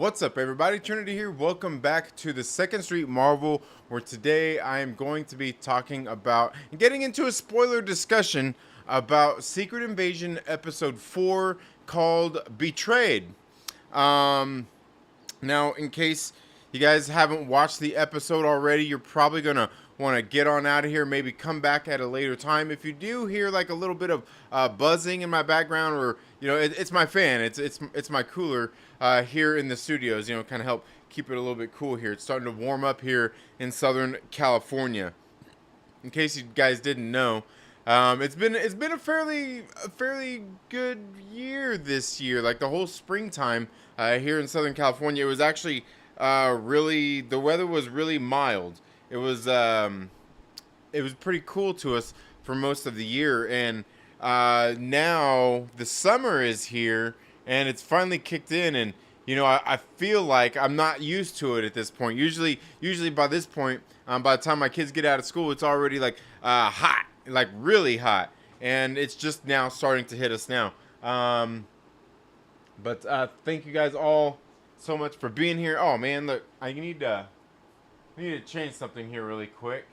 What's up, everybody? Trinity here. Welcome back to the Second Street Marvel, where today I am going to be talking about and getting into a spoiler discussion about Secret Invasion Episode 4 called Betrayed. Now, in case you guys haven't watched the episode already, you're probably going to want to get on out of here, maybe come back at a later time. If you do hear like a little bit of buzzing in my background, or it's my fan, it's my cooler here in the studios, kind of help keep it a little bit cool here. It's starting to warm up here in Southern California. In case you guys didn't know, it's been a fairly good year this year. Like the whole springtime here in Southern California, it was actually the weather was really mild. It was pretty cool to us for most of the year, and now the summer is here and it's finally kicked in, and I feel like I'm not used to it at this point. Usually by this point, by the time my kids get out of school, it's already like hot, like really hot, and it's just now starting to hit us now. But thank you guys all so much for being here. Oh man, look, I need to change something here really quick.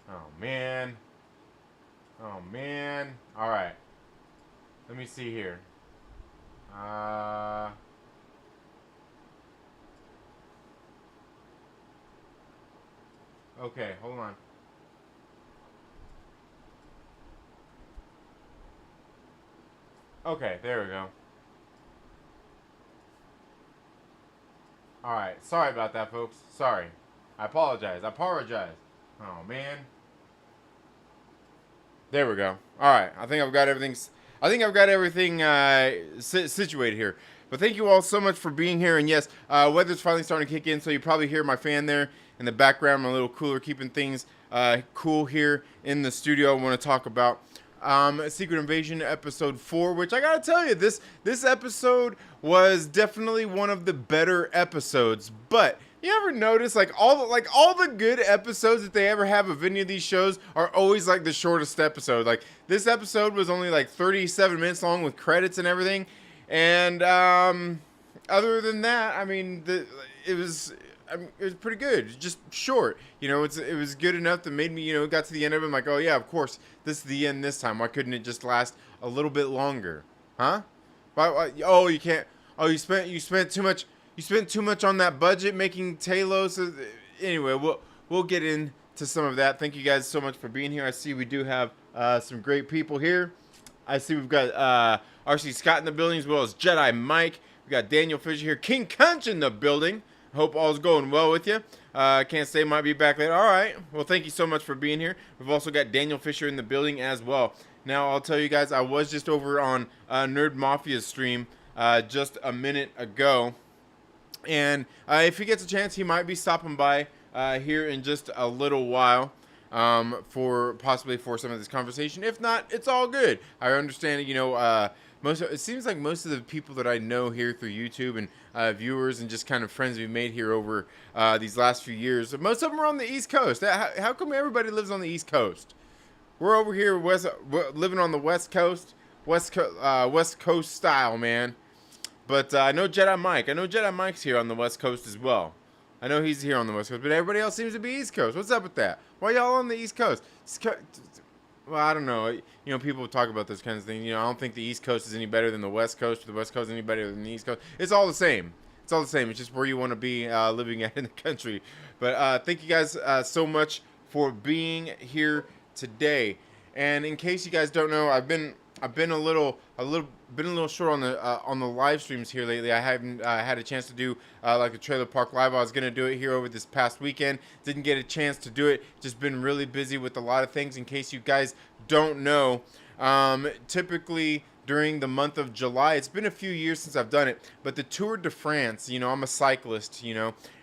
Oh man. All right. Let me see here. Okay, hold on. Okay, there we go. Alright, sorry about that, folks. Sorry. I apologize. Oh, man. There we go. Alright, I think I've got everything situated here. But thank you all so much for being here. And yes, weather's finally starting to kick in, so you probably hear my fan there in the background. I'm a little cooler, keeping things cool here in the studio. I want to talk about Secret Invasion Episode 4, which I gotta tell you, this episode was definitely one of the better episodes. But you ever notice all the good episodes that they ever have of any of these shows are always like the shortest episode? Like this episode was only like 37 minutes long with credits and everything, and other than that, I mean, it was pretty good. Just short, it was good enough that made me, got to the end of it. I'm like, oh yeah, of course, this is the end this time. Why couldn't it just last a little bit longer, huh? Why, oh, you can't. Oh, you spent too much. You spent too much on that budget making Talos. Anyway, we'll get into some of that. Thank you guys so much for being here. I see we do have some great people here. I see we've got RC Scott in the building, as well as Jedi Mike. We got Daniel Fisher here, King Conch in the building. Hope all's going well with you. Can't say might be back later. All right. Well, thank you so much for being here. We've also got Daniel Fisher in the building as well. Now, I'll tell you guys, I was just over on Nerd Mafia's stream just a minute ago. And if he gets a chance, he might be stopping by here in just a little while possibly for some of this conversation. If not, it's all good. I understand, it seems like most of the people that I know here through YouTube and viewers and just kind of friends we've made here over these last few years, most of them are on the East Coast. How come everybody lives on the East Coast? We're over here living on the West Coast, West Coast style, man. But I know Jedi Mike. I know Jedi Mike's here on the West Coast as well. I know he's here on the West Coast, but everybody else seems to be East Coast. What's up with that? Why y'all on the East Coast? Well, I don't know. People talk about those kinds of things. I don't think the East Coast is any better than the West Coast, or the West Coast is any better than the East Coast. It's all the same. It's all the same. It's just where you want to be living at in the country. But thank you guys so much for being here today. And in case you guys don't know, I've been a little short on the live streams here lately. I haven't had a chance to do like a Trailer Park Live. I was gonna do it here over this past weekend. Didn't get a chance to do it. Just been really busy with a lot of things. In case you guys don't know, typically during the month of July, it's been a few years since I've done it, but the Tour de France, I'm a cyclist,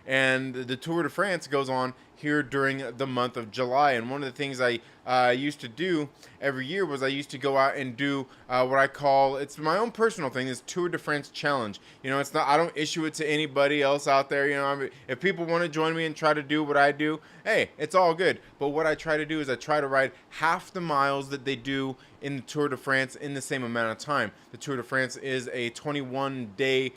And the Tour de France goes on here during the month of July. And one of the things I used to do every year was I used to go out and do what I call, it's my own personal thing, this Tour de France challenge. You know, it's not, I don't issue it to anybody else out there. You know, I mean, if people want to join me and try to do what I do, hey, it's all good. But what I try to do is I try to ride half the miles that they do in the Tour de France in the same amount of time. The Tour de France is a 21-day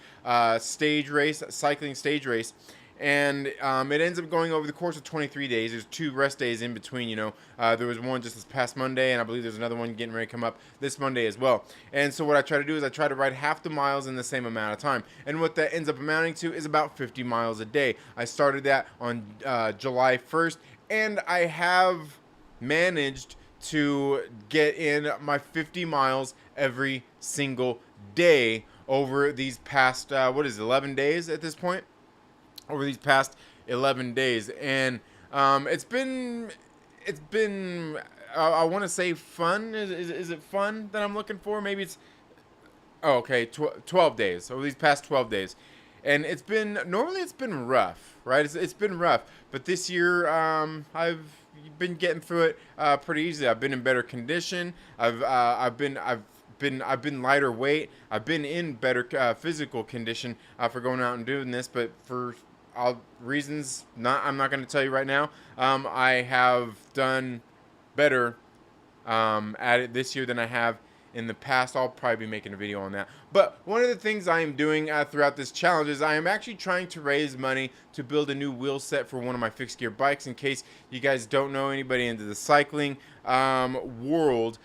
stage race, cycling stage race. And it ends up going over the course of 23 days. There's 2 rest days in between, you know. There was one just this past Monday, and I believe there's another one getting ready to come up this Monday as well. And so what I try to do is I try to ride half the miles in the same amount of time. And what that ends up amounting to is about 50 miles a day. I started that on July 1st, and I have managed to get in my 50 miles every single day over these past, 11 days at this point? Over these past 11 days. And it's been I want to say fun. Is it fun that I'm looking for? Maybe it's, oh, okay, 12 days, over these past 12 days. And it's been, normally it's been rough, right? It's been rough, but this year I've been getting through it pretty easily. I've been in better condition. I've been lighter weight. I've been in better physical condition for going out and doing this, but for reasons I'm not going to tell you right now. I have done better at it this year than I have in the past. I'll probably be making a video on that. But one of the things I am doing throughout this challenge is I am actually trying to raise money to build a new wheel set for one of my fixed gear bikes. In case you guys don't know anybody into the cycling world,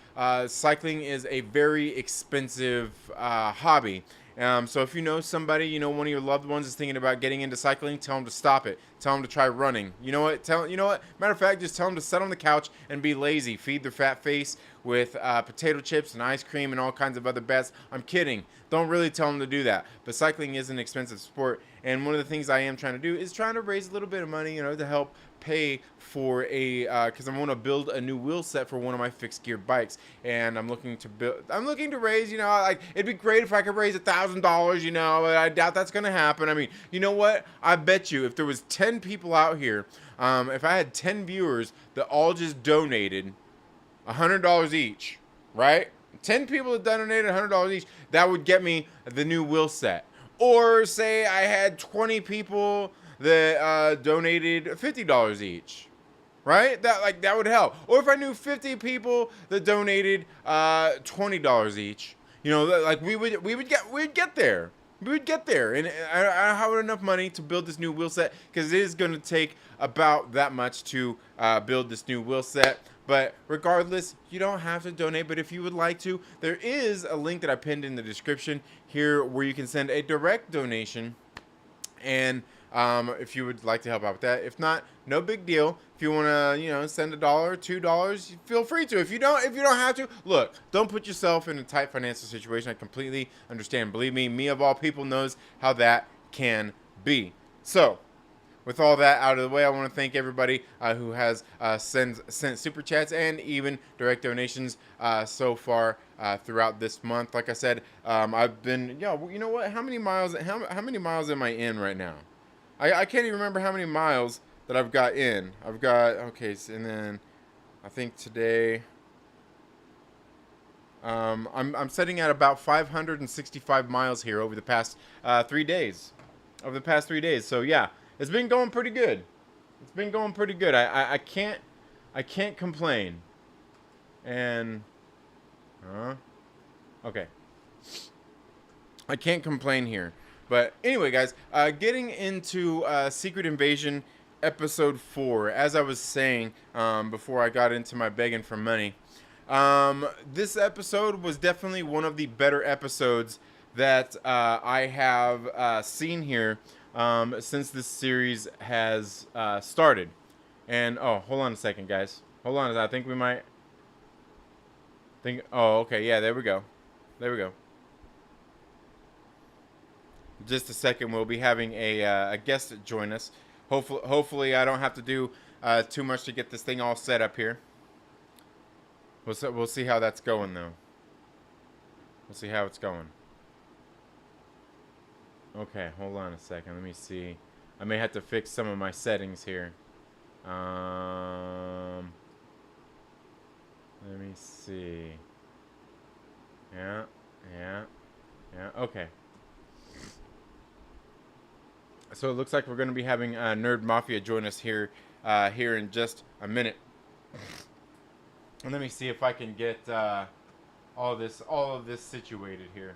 cycling is a very expensive hobby. So if you know somebody, you know, one of your loved ones is thinking about getting into cycling, tell them to stop it. Tell them to try running. You know what? Matter of fact, just tell them to sit on the couch and be lazy. Feed their fat face with potato chips and ice cream and all kinds of other bets. I'm kidding. Don't really tell them to do that. But cycling is an expensive sport. And one of the things I am trying to do is trying to raise a little bit of money, you know, to help pay for a, because I want to build a new wheel set for one of my fixed gear bikes, and I'm looking to raise, you know, like, it'd be great if I could raise $1,000, you know, but I doubt that's gonna happen. I mean, you know what? I bet you if there was 10 people out here, if I had 10 viewers that all just donated $100 each, right? 10 people that donated $100 each, that would get me the new wheel set. Or say I had 20 people that donated $50 each, right? That would help. Or if I knew 50 people that donated $20 each, you know, like we'd get there. We would get there, and I have enough money to build this new wheel set, because it is going to take about that much to build this new wheel set. But regardless, you don't have to donate. But if you would like to, there is a link that I pinned in the description here where you can send a direct donation. And if you would like to help out with that. If not, no big deal. If you want to, you know, send $1, $2, feel free to. If you don't have to, look, don't put yourself in a tight financial situation. I completely understand. Believe me of all people knows how that can be. So, with all that out of the way, I want to thank everybody who has sent super chats and even direct donations so far throughout this month. Like I said, I've been, you know what? How many miles am I in right now? I can't even remember how many miles that I've got in. I've got, okay, so, and then I think today I'm sitting at about 565 miles here over the past 3 days. So yeah. It's been going pretty good. I can't complain. And okay. I can't complain here. But anyway, guys, getting into Secret Invasion episode 4, as I was saying before I got into my begging for money, this episode was definitely one of the better episodes that I have seen here since this series has started. And oh, hold on a second, guys. Hold on, I think we might oh, okay, yeah, there we go. Just a second, we'll be having a guest join us. Hopefully I don't have to do too much to get this thing all set up here. We'll see how that's going, though. We'll see how it's going. Okay, hold on a second. Let me see. I may have to fix some of my settings here. Let me see. Yeah. Okay. So it looks like we're going to be having Nerd Mafia join us here in just a minute. And let me see if I can get all of this situated here.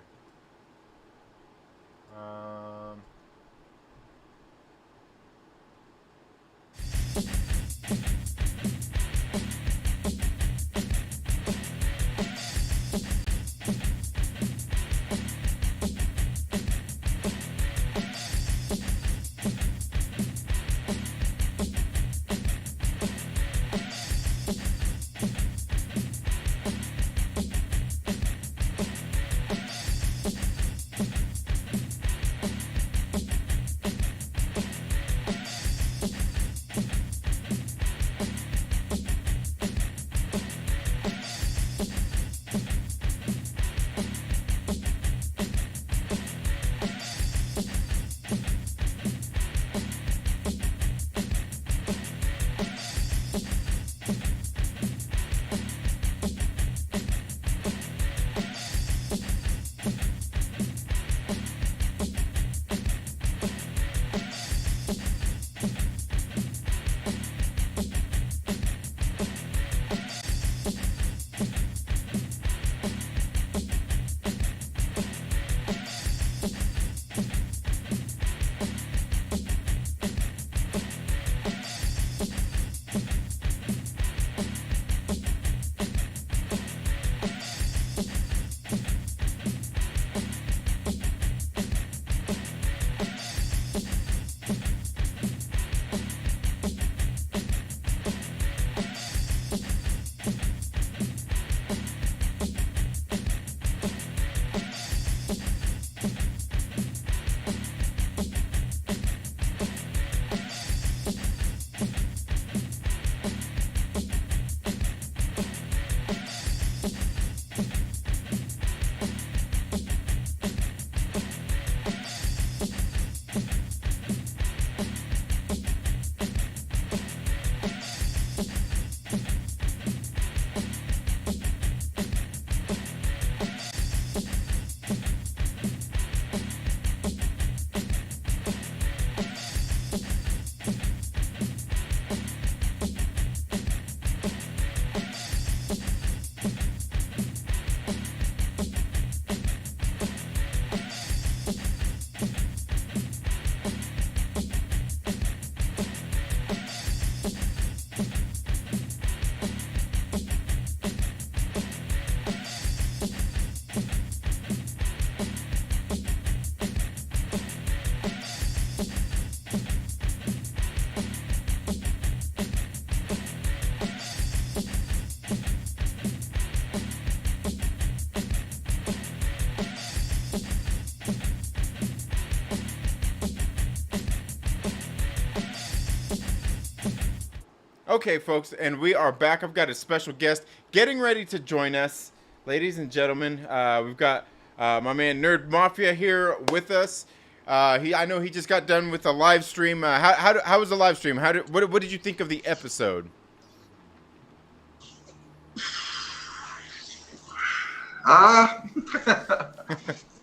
Okay, folks, and we are back. I've got a special guest getting ready to join us. Ladies and gentlemen, we've got my man Nerd Mafia here with us. I know he just got done with a live stream. How was the live stream? What did you think of the episode?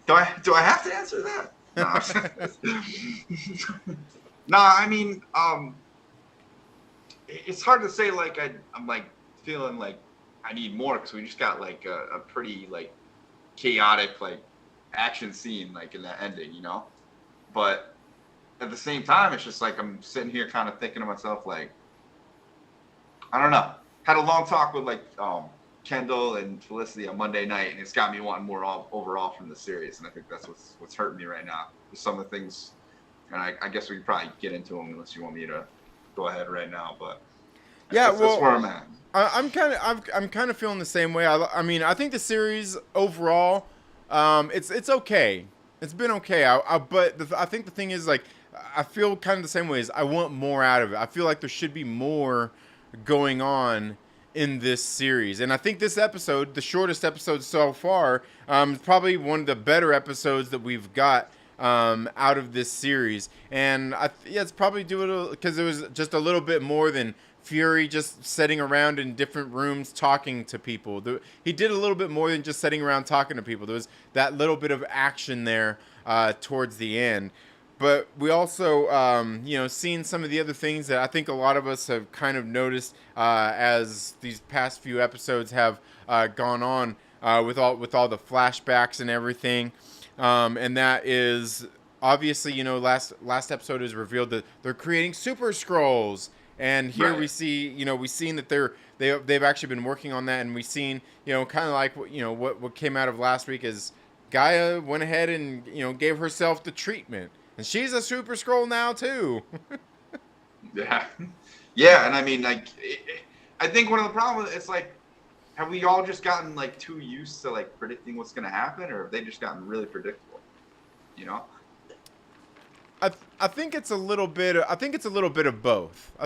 Do I have to answer that? No. No, I mean, it's hard to say. Like I'm like feeling like I need more because we just got like a pretty like chaotic like action scene like in that ending, you know. But at the same time, it's just like I'm sitting here kind of thinking to myself like, I don't know. Had a long talk with like Kendall and Felicity on Monday night, and it's got me wanting more overall from the series, and I think that's what's hurting me right now. With some of the things, and I guess we can probably get into them unless you want me to go ahead right now. But yeah, that's where I'm at. I'm kind of feeling the same way. I mean, I think the series overall, it's okay. It's been okay. I think the thing is like I feel kind of the same way. As I want more out of it. I feel like there should be more going on in this series, and I think this episode, the shortest episode so far, is probably one of the better episodes that we've got out of this series. And yeah, it's probably due because it was just a little bit more than Fury just sitting around in different rooms talking to people. He did a little bit more than just sitting around talking to people. There was that little bit of action there towards the end. But we also, seen some of the other things that I think a lot of us have kind of noticed as these past few episodes have gone on with all the flashbacks and everything. And that is obviously, last episode is revealed that they're creating Super Skrulls. And here we see, we've seen that they've actually been working on that, and we've seen, kind of like what came out of last week is Gaia went ahead and gave herself the treatment, and she's a Super Skrull now too. yeah, and I mean, like, I think one of the problems it's like, have we all just gotten like too used to like predicting what's going to happen, or have they just gotten really predictable? I think it's a little bit. I think it's a little bit of both. I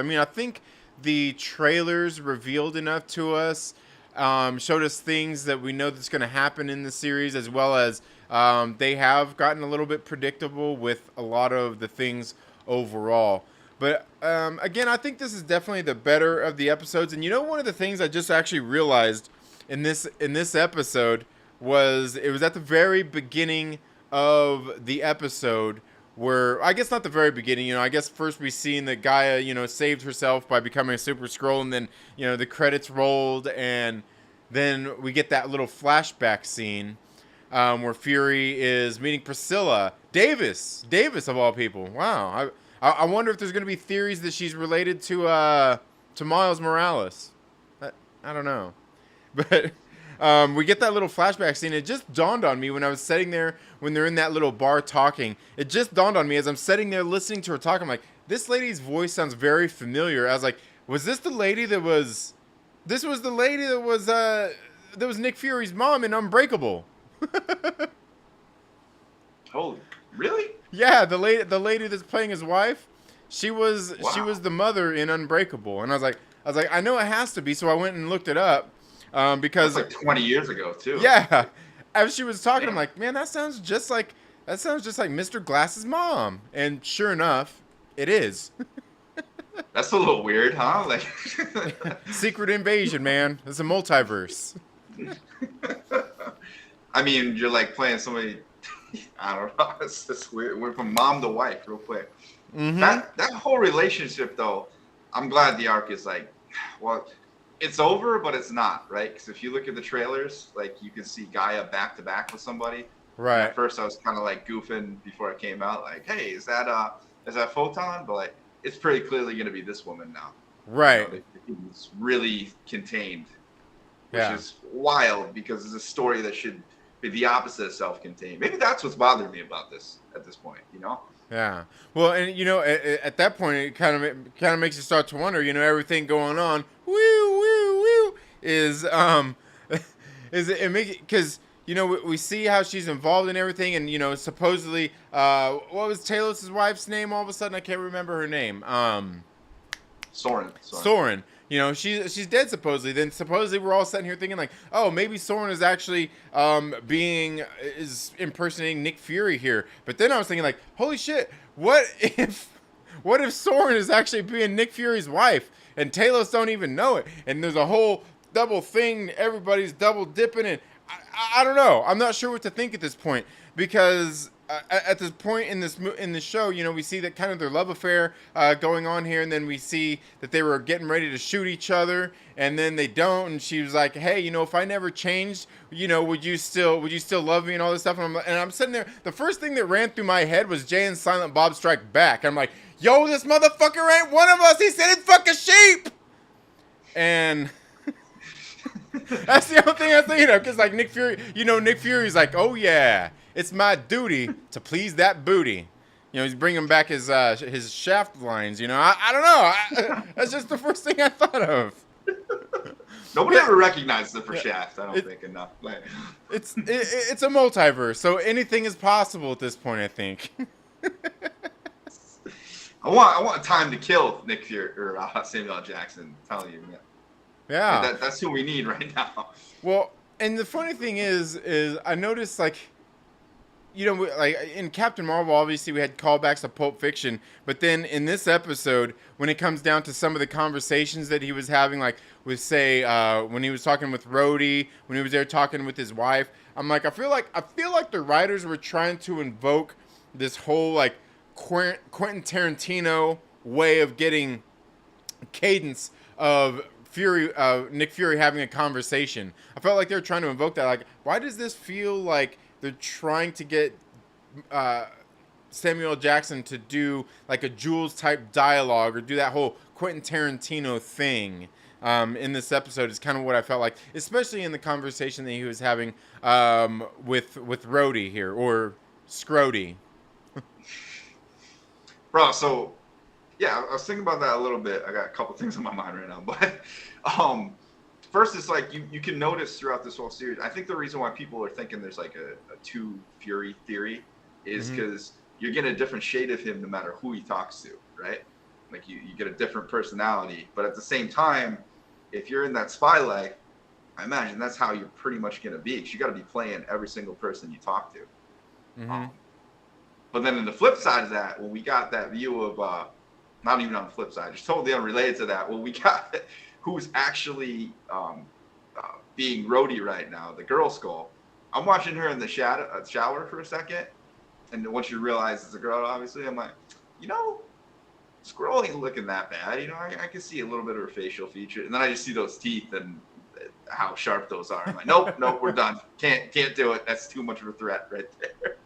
mean, I think the trailers revealed enough to us, showed us things that we know that's going to happen in the series, as well as they have gotten a little bit predictable with a lot of the things overall. But again, I think this is definitely the better of the episodes. And one of the things I just actually realized in this episode was it was at the very beginning of the episode where, I guess not the very beginning, I guess first we seen that Gaia, saved herself by becoming a Super Skrull, and then, the credits rolled, and then we get that little flashback scene where Fury is meeting Priscilla Davis of all people. Wow. I wonder if there's going to be theories that she's related to Miles Morales. I don't know. But we get that little flashback scene. It just dawned on me when I was sitting there, when they're in that little bar talking. It just dawned on me as I'm sitting there listening to her talk. I'm like, this lady's voice sounds very familiar. I was like, was this the lady that was... This was the lady that was Nick Fury's mom in Unbreakable. Oh, really? Yeah, the lady that's playing his wife, she was the mother in Unbreakable. And I was like, I know it has to be, so I went and looked it up. Because that's like 20 years ago too. Yeah, as she was talking, I'm like, man, that sounds just like Mr. Glass's mom, and sure enough, it is. That's a little weird, huh? Like, secret invasion, man. It's a multiverse. I mean, you're like playing somebody. I don't know. It's just weird. We're from mom to wife, real quick. Mm-hmm. That whole relationship, though, I'm glad the arc is like, well. It's over, but it's not, right? Because if you look at the trailers, like you can see Gaia back to back with somebody. Right. And at first, I was kind of like goofing before it came out, like, "Hey, is that Photon?" But like, it's pretty clearly going to be this woman now. Right. It's really contained, which is wild because it's a story that should be the opposite of self-contained. Maybe that's what's bothering me about this at this point. Yeah. Well, and at that point, it kind of makes you start to wonder. Everything going on. Is it make it because we see how she's involved in everything, and supposedly what was Talos' wife's name? All of a sudden I can't remember her name. Soren. She's dead supposedly. Then supposedly we're all sitting here thinking like, oh, maybe Soren is actually is impersonating Nick Fury here. But then I was thinking like, holy shit, what if Soren is actually being Nick Fury's wife and Talos don't even know it? And there's a whole double thing. Everybody's double dipping, and I don't know. I'm not sure what to think at this point because at this point in this show, we see that kind of their love affair going on here, and then we see that they were getting ready to shoot each other, and then they don't. And she was like, "Hey, if I never changed, would you still love me and all this stuff?" And I'm sitting there. The first thing that ran through my head was Jay and Silent Bob Strike Back. I'm like, "Yo, this motherfucker ain't one of us. He said he'd fuck a sheep," and. That's the only thing I think of, because like Nick Fury's like, oh yeah, it's my duty to please that booty. He's bringing back his Shaft lines. I don't know. That's just the first thing I thought of. Nobody ever recognized it for Shaft. I don't think enough. It's a multiverse, so anything is possible at this point. I think. I want time to kill Nick Fury or Samuel L. Jackson. I'm telling you, man. Yeah, that's who we need right now. Well, and the funny thing is I noticed like you know, like in Captain Marvel, obviously we had callbacks to Pulp Fiction, but then in this episode, when it comes down to some of the conversations that he was having, like with say when he was talking with Rhodey, when he was there talking with his wife, I'm like, I feel like the writers were trying to invoke this whole like Quentin Tarantino way of getting cadence of Nick Fury having a conversation. I felt like they were trying to invoke that. Like, why does this feel like they're trying to get Samuel L. Jackson to do like a Jules type dialogue or do that whole Quentin Tarantino thing in this episode is kind of what I felt like, especially in the conversation that he was having with Rhodey here, or Scrody. Bro, so yeah, I was thinking about that a little bit. I got a couple things on my mind right now, but first, it's like you can notice throughout this whole series. I think the reason why people are thinking there's like a two Fury theory is because you're getting a different shade of him no matter who he talks to, right? Like you get a different personality, but at the same time, if you're in that spy life, I imagine that's how you're pretty much gonna be. Because you got to be playing every single person you talk to. But then in the flip side of that, when we got that view of not even on the flip side, just totally unrelated to that. Well, we got who's actually being Rhodey right now, the girl Skull. I'm watching her in the shower for a second, and once you realize it's a girl, obviously, I'm like, you know, Skrull ain't looking that bad. You know, I can see a little bit of her facial feature, and then I just see those teeth and how sharp those are. I'm like, nope, we're done. Can't do it. That's too much of a threat right there.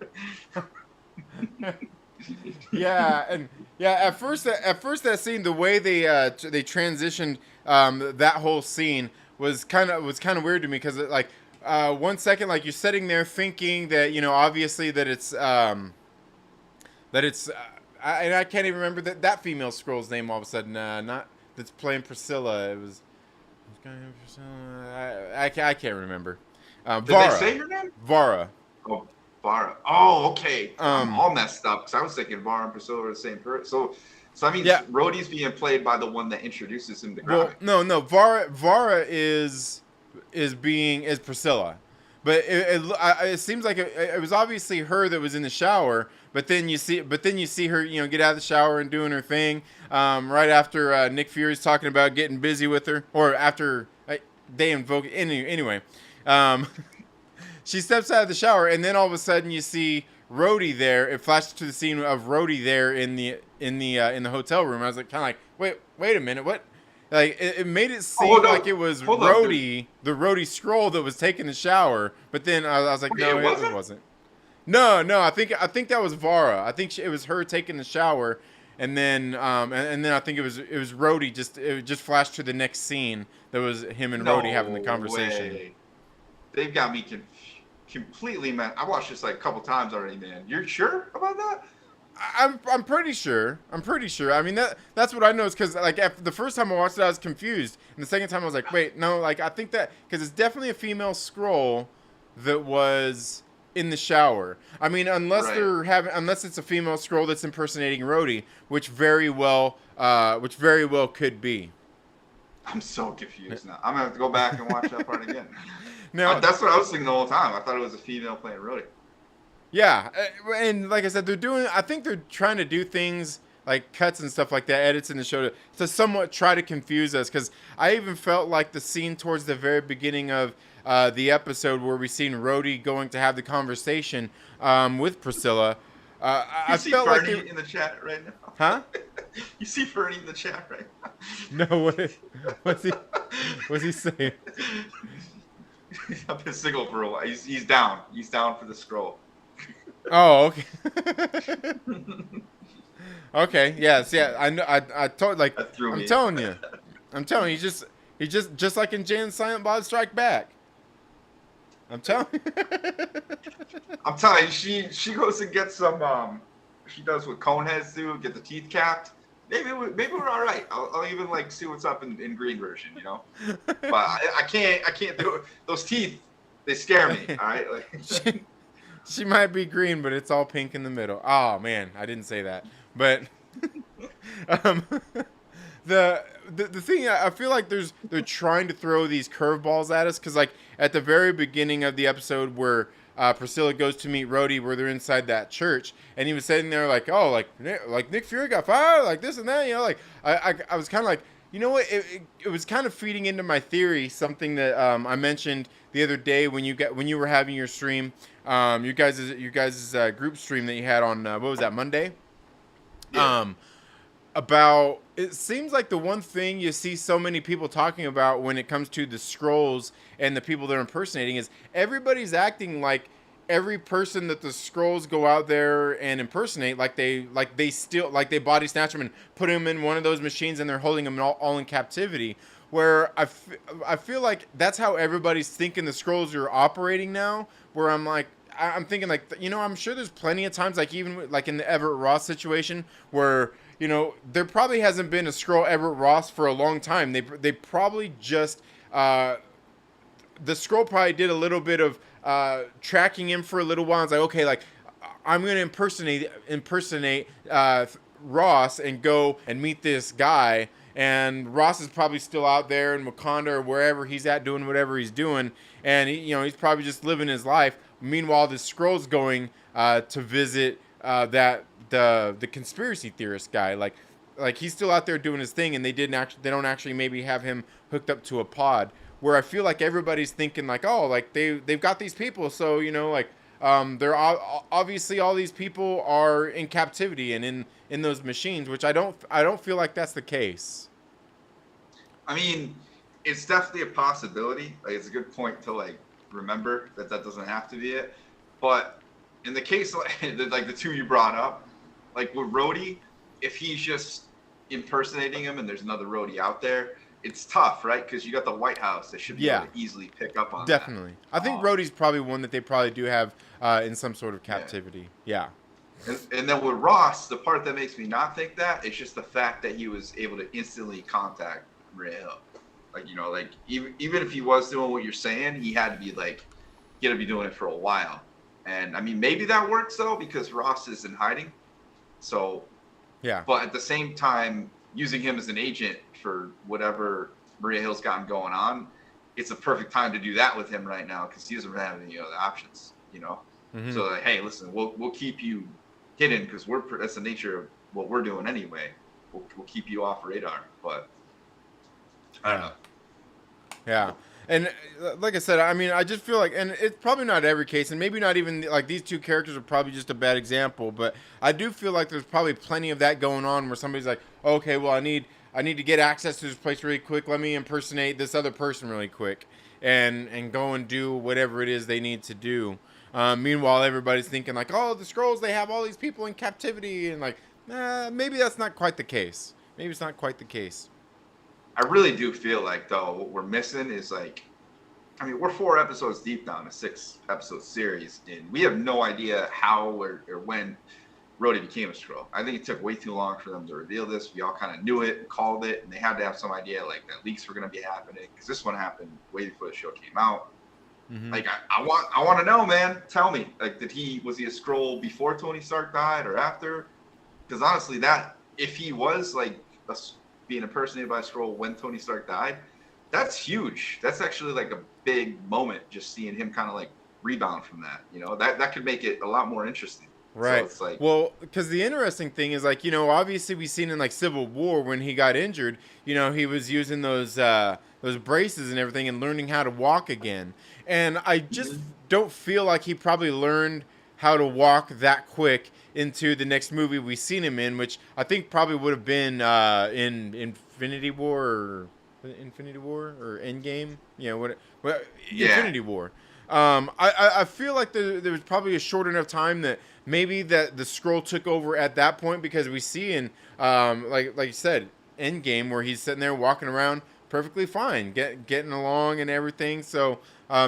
At first that scene, the way they transitioned that whole scene was kind of weird to me, because like 1 second, like you're sitting there thinking that, you know, obviously that it's and I can't even remember that female Skrull's name all of a sudden, not that's playing Priscilla. It was I can't remember. Did Vara. they say her name? Vara. Oh, Vara. Oh, okay. I'm all messed up because I was thinking Vara and Priscilla are the same person. So I mean, Rhodey's being played by the one that introduces him to Gromit. Well, no. Vara is Priscilla, but it seems like it was obviously her that was in the shower. But then you see her, you know, get out of the shower and doing her thing. Right after Nick Fury's talking about getting busy with her, or after they invoke it. Anyway. She steps out of the shower, and then all of a sudden you see Rhodey there. It flashes to the scene of Rhodey there in the hotel room. I was like, kind of like, wait a minute, what? Like it made it seem like it was Rhodey, the Rhodey Skrull that was taking the shower. But then I was like, no, it wasn't. No, I think that was Vara. I think it was her taking the shower, and then I think it was Rhodey. It just flashed to the next scene that was him and Rhodey having the conversation. Way. They've got me completely, man. I watched this like a couple times already, man. You're sure about that? I'm pretty sure. I mean, that's what I know, is because like after the first time I watched it, I was confused, and the second time I was like, wait, no, like I think that, because it's definitely a female Skrull that was in the shower. I mean, unless it's a female Skrull that's impersonating Rhodey, which very well could be. I'm so confused now. I'm gonna have to go back and watch that part again. Now, that's what I was thinking the whole time. I thought it was a female playing Rhodey. Yeah, and like I said, I think they're trying to do things like cuts and stuff like that, edits in the show to somewhat try to confuse us, because I even felt like the scene towards the very beginning of the episode where we seen Rhodey going to have the conversation with Priscilla. I felt Fernie like in the chat right now. Huh? You see Fernie in the chat right now? No, what's he saying? I've been single for a while. He's down. He's down for the scroll. Oh, okay. Okay. Yes. Yeah. I know. I told, like, I'm telling you. He just like in Jay and Silent Bob Strike Back. I'm telling you. I'm telling you, she goes and gets some. She does what Coneheads do, get the teeth capped. Maybe we're all right. I'll even like see what's up in green version, you know. But I can't do it. Those teeth, they scare me. All right. Like, she might be green, but it's all pink in the middle. Oh man, I didn't say that. But the thing, I feel like they're trying to throw these curveballs at us, because like at the very beginning of the episode where Priscilla goes to meet Rhodey where they're inside that church, and he was sitting there like, oh, like Nick Fury got fired, like this and that, you know, like I was kind of like, you know what, it was kind of feeding into my theory, something that I mentioned the other day when you were having your stream, your guys' group stream that you had on what was that, Monday? Yeah. About, it seems like the one thing you see so many people talking about when it comes to the Skrulls and the people they're impersonating is everybody's acting like every person that the Skrulls go out there and impersonate, like they body snatch them and put them in one of those machines and they're holding them all in captivity. Where I feel like that's how everybody's thinking the Skrulls are operating now. Where I'm thinking like, you know, I'm sure there's plenty of times, like even like in the Everett Ross situation where, you know, there probably hasn't been a Skrull Everett Ross for a long time. They probably just the Skrull probably did a little bit of tracking him for a little while. It's like, okay, like I'm gonna impersonate Ross and go and meet this guy. And Ross is probably still out there in Wakanda or wherever he's at doing whatever he's doing, and he's probably just living his life. Meanwhile, the Skrull's going to visit the conspiracy theorist guy. Like he's still out there doing his thing, and they don't actually maybe have him hooked up to a pod. Where I feel like everybody's thinking like, oh, like they've got these people, so like they're obviously all these people are in captivity and in those machines, which I don't feel like that's the case. I mean, it's definitely a possibility. Like, it's a good point to like remember that doesn't have to be it. But in the case like the two you brought up, like with Rhodey, if he's just impersonating him and there's another Rhodey out there, it's tough, right? Because you got the White House that should be able to easily pick up on definitely. That. I think Rhodey's probably one that they probably do have in some sort of captivity. Yeah. And then with Ross, the part that makes me not think that is just the fact that he was able to instantly contact Maria Hill. Like, like even if he was doing what you're saying, he had to be like, he had to be doing it for a while. And I mean, maybe that works though, because Ross is in hiding. So, yeah. But at the same time, using him as an agent for whatever Maria Hill's gotten going on, it's a perfect time to do that with him right now because he doesn't have any other options, Mm-hmm. So like, hey, listen, we'll keep you hidden because that's the nature of what we're doing anyway. We'll keep you off radar, but I don't know. Yeah. And like I said, I mean, I just feel like, and it's probably not every case, and maybe not even like these two characters are probably just a bad example, but I do feel like there's probably plenty of that going on where somebody's like, okay, well, I need to get access to this place really quick. Let me impersonate this other person really quick and go and do whatever it is they need to do. Meanwhile, everybody's thinking like, oh, the Skrulls, they have all these people in captivity, and like, maybe that's not quite the case. Maybe it's not quite the case. I really do feel like, though, what we're missing is like, I mean, we're 4 episodes deep now in a 6-episode series, and we have no idea how or when Rhodey became a Skrull. I think it took way too long for them to reveal this. We all kind of knew it and called it, and they had to have some idea like that leaks were going to be happening because this one happened way before the show came out. Mm-hmm. Like, I want to know, man. Tell me, like, was he a Skrull before Tony Stark died or after? Because honestly, if he was like being impersonated by a Skrull when Tony Stark died, that's huge. That's actually like a big moment, just seeing him kind of like rebound from that. That could make it a lot more interesting. Right. So it's like, well, because the interesting thing is like, obviously we've seen in like Civil War when he got injured, he was using those braces and everything and learning how to walk again. And I just don't feel like he probably learned how to walk that quick into the next movie we've seen him in, which I think probably would have been in Infinity War or Endgame. Infinity War. I feel like there was probably a short enough time that maybe that the Skrull took over at that point, because we see in like you said, Endgame, where he's sitting there walking around perfectly fine, getting along and everything. So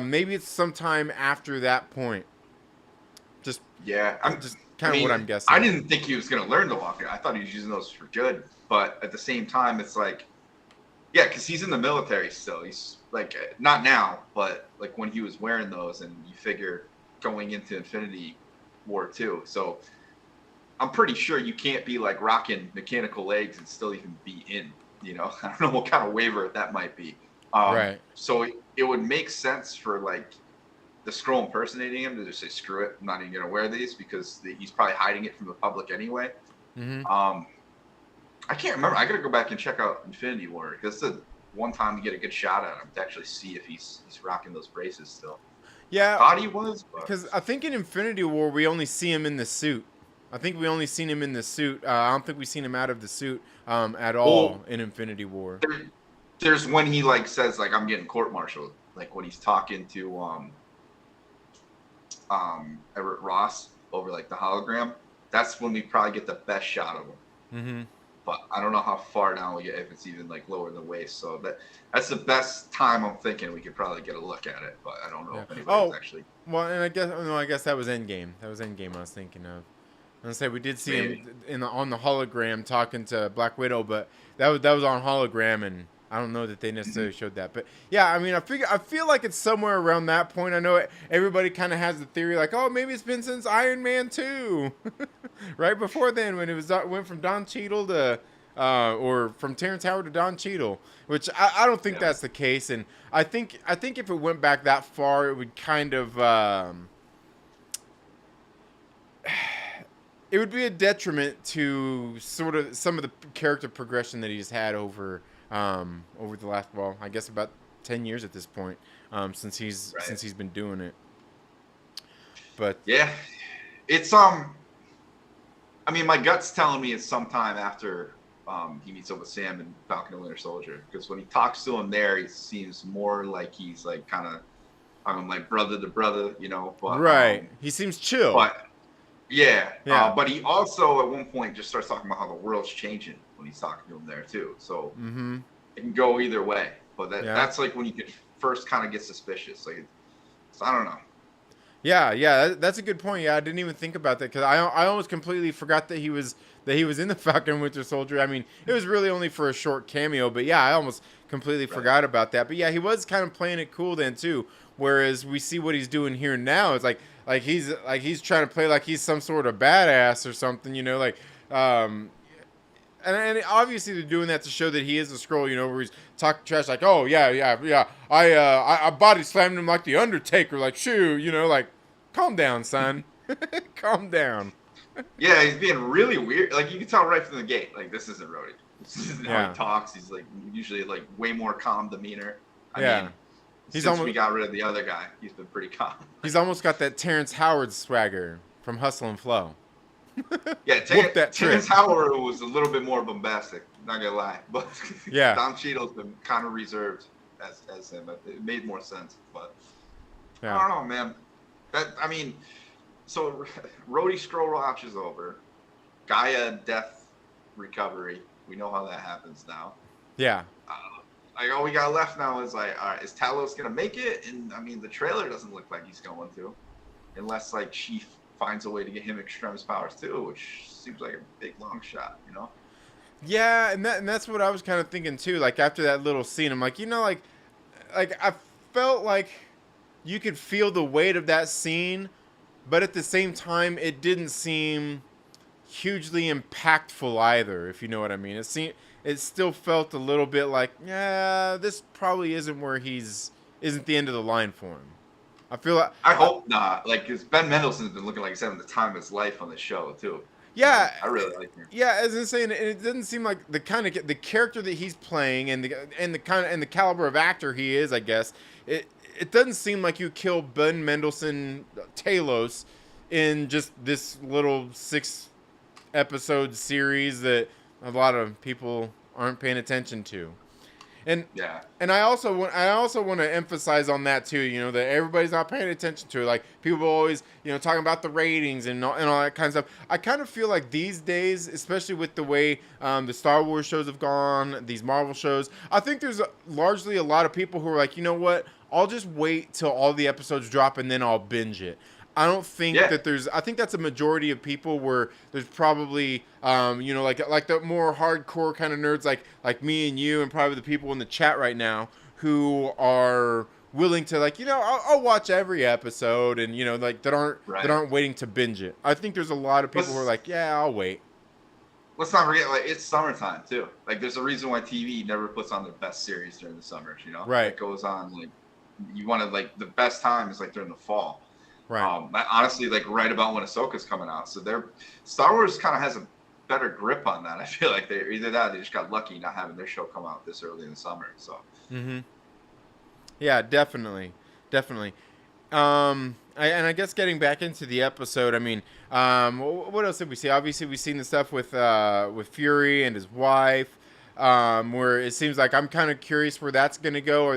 maybe it's sometime after that point. Just kind of what I'm guessing. I didn't think he was going to learn to walk. I thought he was using those for good, but at the same time, it's like, yeah, because he's in the military still. He's like, not now, but like when he was wearing those, and you figure going into Infinity War 2. So I'm pretty sure you can't be like rocking mechanical legs and still even be in, I don't know what kind of waiver that might be. Right. So it would make sense for like the Skrull impersonating him to just say, "Screw it, I'm not even gonna wear these," because he's probably hiding it from the public anyway. I can't remember. I gotta go back and check out Infinity War because it's the one time to get a good shot at him to actually see if he's rocking those braces still. Yeah, I thought he was, because I think in Infinity War we only see him in the suit. I think we only seen him in the suit. I don't think we've seen him out of the suit at all in Infinity War. There's when he like says like I'm getting court-martialed, like when he's talking to Everett Ross over like the hologram. That's when we probably get the best shot of him. But I don't know how far down we get, if it's even like lower than the waist. So that's the best time I'm thinking we could probably get a look at it. But I don't know if anybody's actually. Well, and I guess that was Endgame. That was Endgame I was thinking of. I was gonna say we did see him on the hologram talking to Black Widow, but that was on hologram, and I don't know that they necessarily showed that. But yeah, I mean, I feel like it's somewhere around that point. I know everybody kind of has the theory like, oh, maybe it's been since Iron Man 2, right before then when it went from Don Cheadle to or from Terrence Howard to Don Cheadle, which I don't think that's the case. And I think if it went back that far, it would kind of it would be a detriment to sort of some of the character progression that he's had over the last, well, I guess about 10 years at this point, since he's been doing it. But yeah, it's I mean, my gut's telling me it's sometime after he meets up with Sam and Falcon and Winter Soldier, because when he talks to him there, he seems more like he's like kind of like brother to brother, you know. But, he seems chill. But but he also at one point just starts talking about how the world's changing when he's talking to him there too. So it can go either way. But that's like when you could first kind of get suspicious. Like, so I don't know. Yeah, that's a good point. Yeah, I didn't even think about that because I almost completely forgot that he was in the Falcon and Winter Soldier. I mean, it was really only for a short cameo, but yeah, I almost completely forgot about that. But yeah, he was kind of playing it cool then too. Whereas we see what he's doing here now, it's like he's trying to play like he's some sort of badass or something, you know, like and obviously they're doing that to show that he is a Skrull, you know, where he's talking trash like, oh yeah, I body slammed him like the Undertaker, like shoo, you know, like calm down, son, calm down. Yeah, he's being really weird. Like you can tell right from the gate, like this isn't Rhodey. This isn't how he talks. He's like usually like way more calm demeanor. I mean, since we got rid of the other guy, he's been pretty calm. He's almost got that Terrence Howard swagger from Hustle and Flow. Yeah, Terrence Howard was a little bit more bombastic, not gonna lie. But Don Cheadle's been kind of reserved as him. It made more sense, but I don't know, man. I mean, so Rhodey Skrull Watch is over. Gaia death recovery. We know how that happens now. Yeah. Like all we got left now is like, all right, is Talos gonna make it? And I mean, the trailer doesn't look like he's going to, unless like she finds a way to get him extremis powers too, which seems like a big long shot, you know? Yeah, and that's what I was kind of thinking too. Like after that little scene, I'm like, you know, like I felt like you could feel the weight of that scene, but at the same time, it didn't seem hugely impactful either, if you know what I mean. It still felt a little bit like, yeah, this probably isn't the end of the line for him. I feel like I hope not. Like, because Ben Mendelsohn's been looking like he's having the time of his life on the show too. Yeah, I really like him. Yeah, as I'm saying, it doesn't seem like the character that he's playing and the caliber of actor he is. I guess it doesn't seem like you kill Ben Mendelsohn Talos in just this little 6-episode series that a lot of people aren't paying attention to. And I also want to emphasize on that too, you know, that everybody's not paying attention to it. Like people always, you know, talking about the ratings and all that kind of stuff. I kind of feel like these days, especially with the way the Star Wars shows have gone, these Marvel shows, I think there's largely a lot of people who are like, you know what, I'll just wait till all the episodes drop and then I'll binge it. I don't think that I think that's a majority of people where there's probably, you know, like the more hardcore kind of nerds like me and you and probably the people in the chat right now who are willing to like, you know, I'll watch every episode and, you know, like that aren't waiting to binge it. I think there's a lot of people who are like, yeah, I'll wait. Let's not forget, like, it's summertime too. Like there's a reason why TV never puts on the best series during the summers, you know? Right. It goes on like you want to like the best time is like during the fall. Right. Honestly, like right about when Ahsoka's coming out. So Star Wars kind of has a better grip on that. I feel like they either that or they just got lucky not having their show come out this early in the summer. So. Mm-hmm. Yeah, definitely, definitely. I guess getting back into the episode, I mean, what else did we see? Obviously, we've seen the stuff with Fury and his wife, where it seems like I'm kind of curious where that's going to go. Are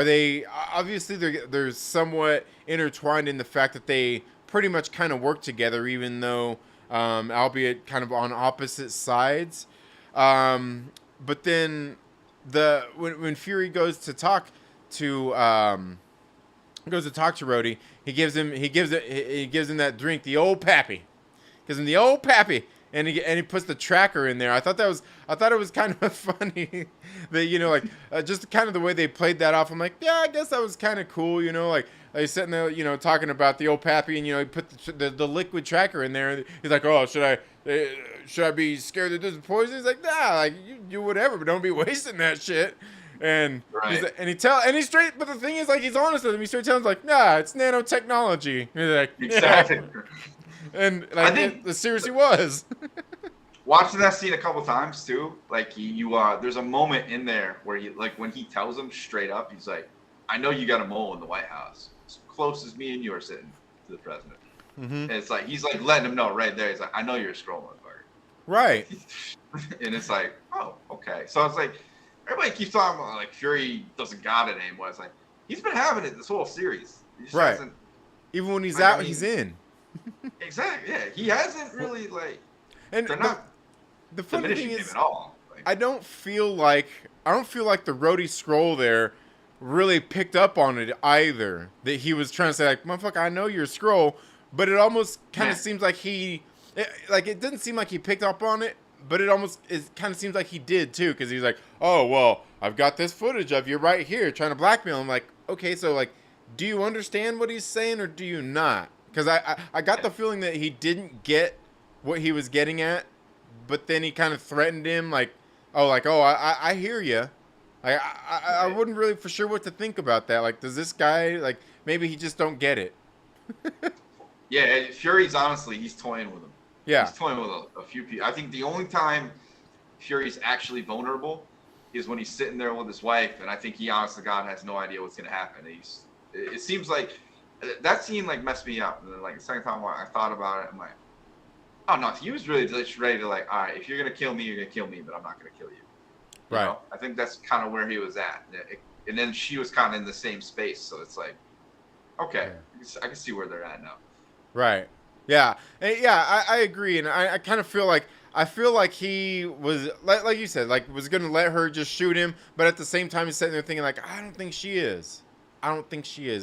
they obviously they're somewhat intertwined in the fact that they pretty much kind of work together, even though, albeit kind of on opposite sides. But then when Fury goes to talk to Rhodey. He gives him that drink, the old pappy. Gives him the old pappy, and he puts the tracker in there. I thought it was kind of funny that like just kind of the way they played that off. I'm like, yeah, I guess that was kind of cool. Like he's sitting there, talking about the old pappy, and he put the liquid tracker in there. He's like, oh, should I be scared that this is poison? He's like, nah, like you do whatever, but don't be wasting that shit. And right. he's straight, but the thing is, like, he's honest with him. He straight tells him, like, nah, it's nanotechnology. And he's like, exactly. Yeah. And like, I think the seriously was. Watching that scene a couple times too, like there's a moment in there where when he tells him straight up, he's like, I know you got a mole in the White House, as close as me and you are sitting to the president. Mm-hmm. And it's like he's like letting him know right there. He's like, I know you're a Skrull motherfucker. Right. And it's like, oh, okay. So it's like. Everybody keeps talking about like Fury doesn't got it anymore. It's like he's been having it this whole series. Right. Even when he's out, he's in. Exactly. Yeah. He hasn't really like. And they're not the funny thing is, at all. Like, I don't feel like the Rhodey Skrull there really picked up on it either. That he was trying to say like, motherfucker, I know you're a Skrull, but it almost kind of seems like it didn't seem like he picked up on it. But it kind of seems like he did too, because he's like, oh, well, I've got this footage of you right here trying to blackmail him. Like, okay, so like, do you understand what he's saying or do you not? Because I got the feeling that he didn't get what he was getting at, but then he kind of threatened him like, I hear you. I wouldn't really for sure what to think about that. Like, does this guy, like, maybe he just don't get it. Yeah, Fury's honestly, he's toying with him. Yeah. He's toying with a few people. I think the only time Fury's actually vulnerable is when he's sitting there with his wife, and I think he, honest to God, has no idea what's going to happen. It seems like that scene like messed me up. And then like the second time I thought about it, I'm like, oh no, he was really just ready to like, all right, if you're going to kill me, you're going to kill me, but I'm not going to kill you. Right. Know? I think that's kind of where he was at. And then she was kind of in the same space, so it's like, okay, I can see where they're at now. Right. Yeah, I agree, and I kind of feel like he was like you said, like was gonna let her just shoot him, but at the same time he's sitting there thinking like, I don't think she is,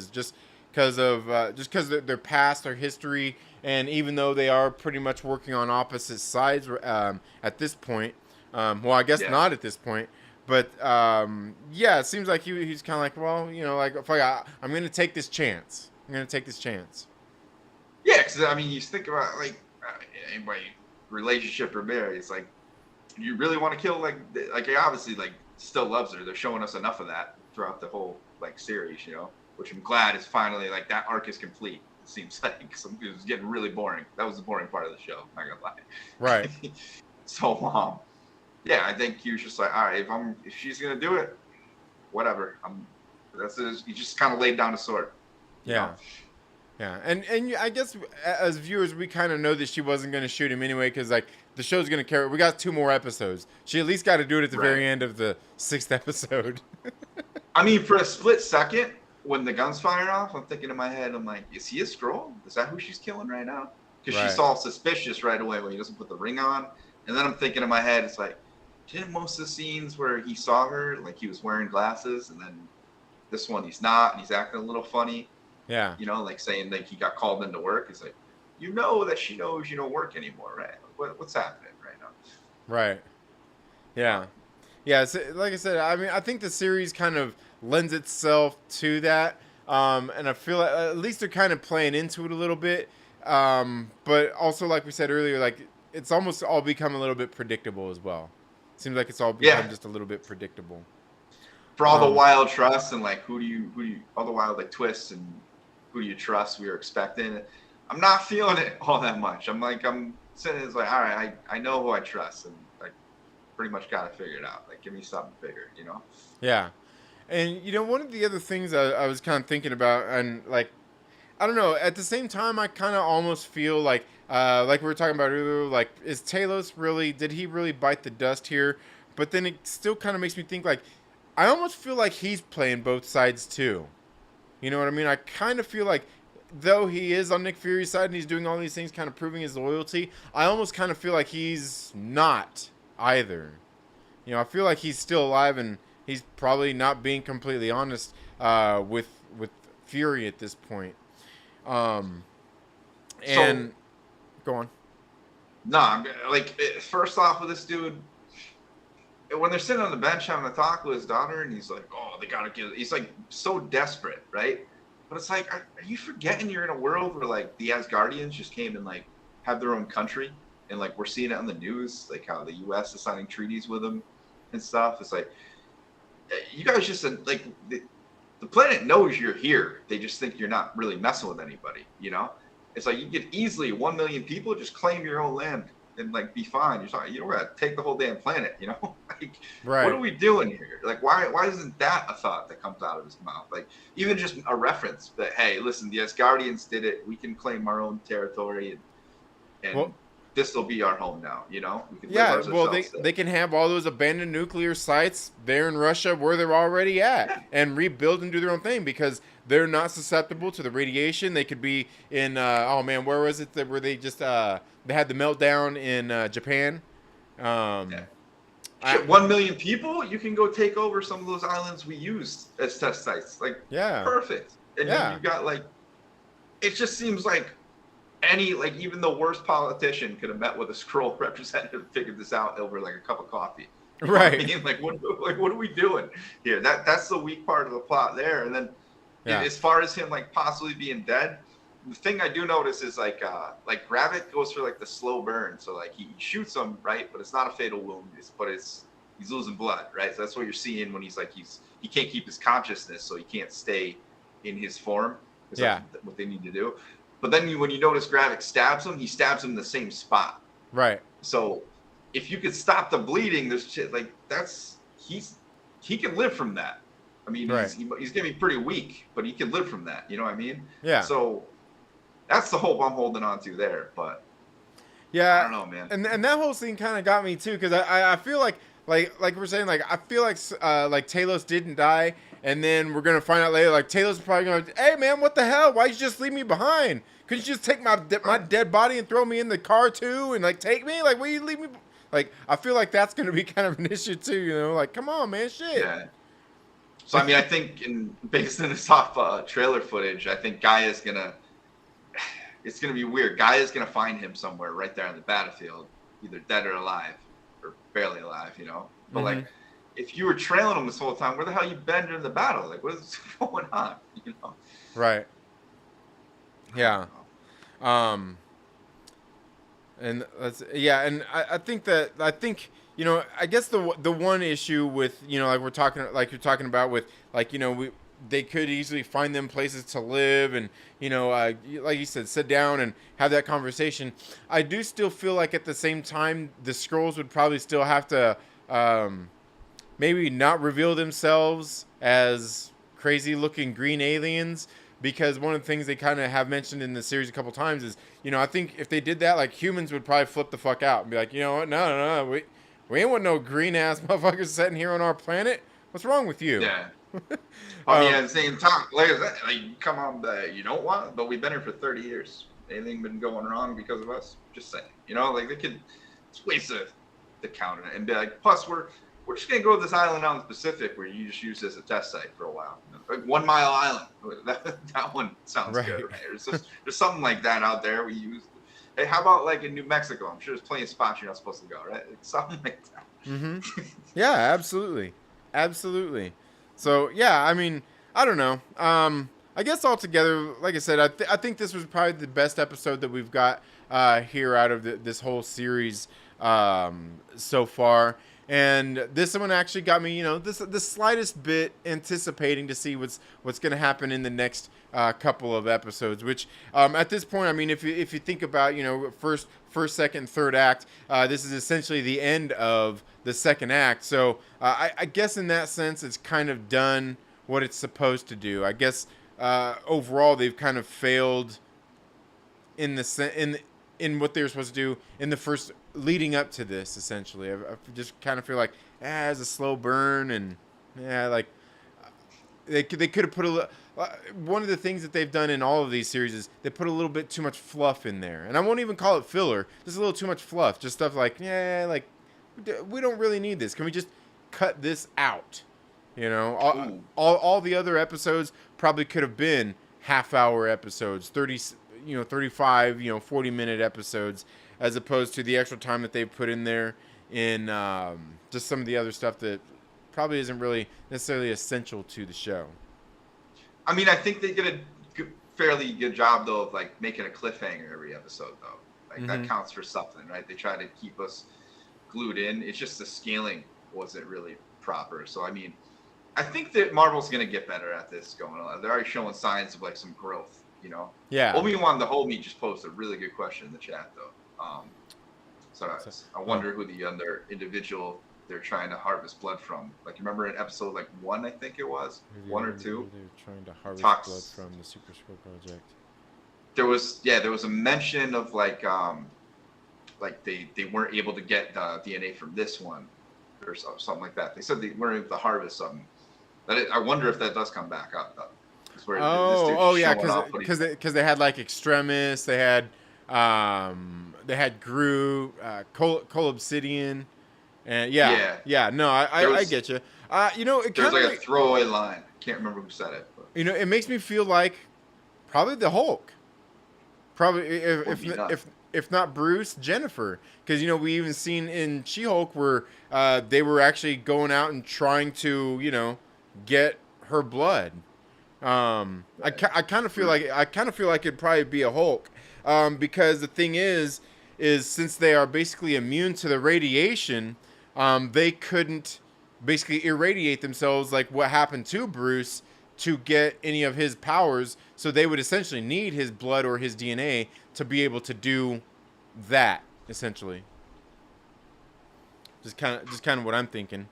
just because of their past, their history, and even though they are pretty much working on opposite sides at this point, well, I guess not at this point, but it seems like he's kind of like, well, like if I'm gonna take this chance, Yeah, because I mean, you think about like anybody, relationship or marriage. It's like you really want to kill like he obviously like still loves her. They're showing us enough of that throughout the whole like series, which I'm glad is finally like that arc is complete. It seems like it was getting really boring. That was the boring part of the show. I'm not gonna lie. Right. So yeah, I think he was just like, all right, if she's gonna do it, whatever. He just kind of laid down the sword. Yeah. Yeah, and I guess as viewers, we kind of know that she wasn't going to shoot him anyway, because like the show's going to carry. We got 2 more episodes. She at least got to do it at the very end of the 6th episode. I mean, for a split second, when the gun's firing off, I'm thinking in my head, I'm like, is he a Skrull? Is that who she's killing right now? Because she's all suspicious right away when he doesn't put the ring on. And then I'm thinking in my head, it's like, didn't most of the scenes where he saw her, like he was wearing glasses, and then this one he's not, and he's acting a little funny. Yeah. Like saying like he got called into work. It's like, that she knows you don't work anymore, right? What's happening right now? Right. Yeah. Yeah. So, like I said, I mean, I think the series kind of lends itself to that. And I feel like at least they're kind of playing into it a little bit. But also, like we said earlier, like it's almost all become a little bit predictable as well. Seems like it's all become just a little bit predictable. for all the wild trusts and like who do you all the wild like twists and who do you trust we were expecting. I'm not feeling it all that much. I'm sitting it's like, all right, I know who I trust and like pretty much got to figure it out. Like give me something bigger, you know? Yeah. And one of the other things I was kind of thinking about, and like, I don't know, at the same time, I kind of almost feel like we were talking about earlier, like, did he really bite the dust here? But then it still kind of makes me think, like, I almost feel like he's playing both sides too. You know what I mean? I kind of feel like, though he is on Nick Fury's side and he's doing all these things, kind of proving his loyalty, I almost kind of feel like he's not either. I feel like he's still alive and he's probably not being completely honest with Fury at this point. And so, go on. No, I'm like first off with this dude, when they're sitting on the bench having a talk with his daughter, and he's like, "Oh, they gotta get." He's like so desperate, right? But it's like, are you forgetting you're in a world where like the Asgardians just came and like have their own country, and like we're seeing it on the news, like how the U.S. is signing treaties with them and stuff. It's like you guys just like the planet knows you're here. They just think you're not really messing with anybody, you know? It's like you could easily 1 million people just claim your own land and like be fine. You're talking, we're gonna take the whole damn planet, you know? Like, right. What are we doing here? Like, why isn't that a thought that comes out of his mouth? Like, even just a reference that, hey, listen, the Asgardians did it. We can claim our own territory, and this will be our home now. You know? We can they can have all those abandoned nuclear sites there in Russia where they're already at and rebuild and do their own thing because they're not susceptible to the radiation. They could be in where was it where they just they had the meltdown in Japan. 1 million people, you can go take over some of those islands we used as test sites. Like, perfect. And then you got like, it just seems like even the worst politician could have met with a Skrull representative and figured this out over like a cup of coffee. You know what I mean? Like, what are we doing here? That's the weak part of the plot there. And then as far as him like possibly being dead, the thing I do notice is like Gravik goes for like the slow burn. So like he shoots him, right? But it's not a fatal wound. He's losing blood, right? So that's what you're seeing when he's like he can't keep his consciousness, so he can't stay in his form. That's what they need to do. But then when you notice Gravik stabs him, he stabs him in the same spot. Right. So if you could stop the bleeding, there's shit like he can live from that. I mean, he's gonna be pretty weak, but he can live from that. You know what I mean? Yeah. So that's the hope I'm holding on to there. But I don't know, man. And that whole scene kind of got me too, because I feel like we're saying, like, I feel like Talos didn't die, and then we're gonna find out later like Talos probably gonna, hey man, what the hell? Why'd you just leave me behind? Couldn't you just take my dead body and throw me in the car too, and like take me? Like, why you leave me? Like, I feel like that's gonna be kind of an issue too. You know, like, come on, man, shit. Yeah. So I mean, I think based on this off trailer footage, I think Gaia's gonna. It's gonna be weird. Gaia's gonna find him somewhere right there on the battlefield, either dead or alive, or barely alive, you know. But like, if you were trailing him this whole time, where the hell you been during the battle? Like, what is going on? You know. Right. Yeah. And I think I guess the one issue with, like you're talking about with, like, they could easily find them places to live and, like you said, sit down and have that conversation. I do still feel like at the same time, the Skrulls would probably still have to maybe not reveal themselves as crazy looking green aliens, because one of the things they kind of have mentioned in the series a couple times is, I think if they did that, like, humans would probably flip the fuck out and be like, you know what, no, we ain't want no green ass motherfuckers sitting here on our planet. What's wrong with you? Yeah. At the same time, like come on, you don't want it, but we've been here for 30 years. Anything been going wrong because of us? Just saying, like they could. It's ways to counter it and be like, plus we're just gonna go to this island out in the Pacific where you just use as a test site for a while, like 1 Mile Island. That one sounds good, right? There's something like that out there we use. Hey, how about like in New Mexico? I'm sure there's plenty of spots you're not supposed to go, right? Like something like that. Mm-hmm. Yeah, absolutely. So, yeah, I mean, I don't know. I guess altogether, like I said, I think this was probably the best episode that we've got here out of this whole series so far. And this one actually got me, the slightest bit anticipating to see what's going to happen in the next couple of episodes. Which at this point, I mean, if you think about, first, second, third act, this is essentially the end of the second act. So I guess in that sense, it's kind of done what it's supposed to do. I guess overall, they've kind of failed in what they were supposed to do in the first leading up to this. Essentially, I just kind of feel like it's a slow burn, and like they could have put a little. One of the things that they've done in all of these series is they put a little bit too much fluff in there, and I won't even call it filler. Just a little too much fluff, just stuff like like we don't really need this. Can we just cut this out? All the other episodes probably could have been half-hour episodes, 35, 40-minute episodes, as opposed to the extra time that they put in there in just some of the other stuff that probably isn't really necessarily essential to the show. I mean, I think they did a fairly good job, though, of like making a cliffhanger every episode, though. Like that counts for something, right? They try to keep us glued in. It's just the scaling wasn't really proper. So, I mean, I think that Marvel's going to get better at this going on. They're already showing signs of like some growth, Yeah. Obi-Wan the Homie just posted a really good question in the chat, though. So I wonder who the other individual they're trying to harvest blood from. Like, remember in episode like 1, I think it was 1 or 2. They're trying to harvest blood from the Super Scroll Project. There was a mention of like they weren't able to get the DNA from this one or something like that. They said they weren't able to harvest something. I wonder if that does come back up though. Yeah, because they had like Extremis, they had Gru, Cole Obsidian, and no, I get you. It there's like a throwaway line. Can't remember who said it. But. It makes me feel like probably the Hulk, probably if not Bruce, Jennifer, because we even seen in She-Hulk where they were actually going out and trying to get her blood. I kind of feel like it'd probably be a Hulk, because the thing is since they are basically immune to the radiation, they couldn't basically irradiate themselves like what happened to Bruce to get any of his powers. So they would essentially need his blood or his DNA to be able to do that. Essentially, just kind of what I'm thinking.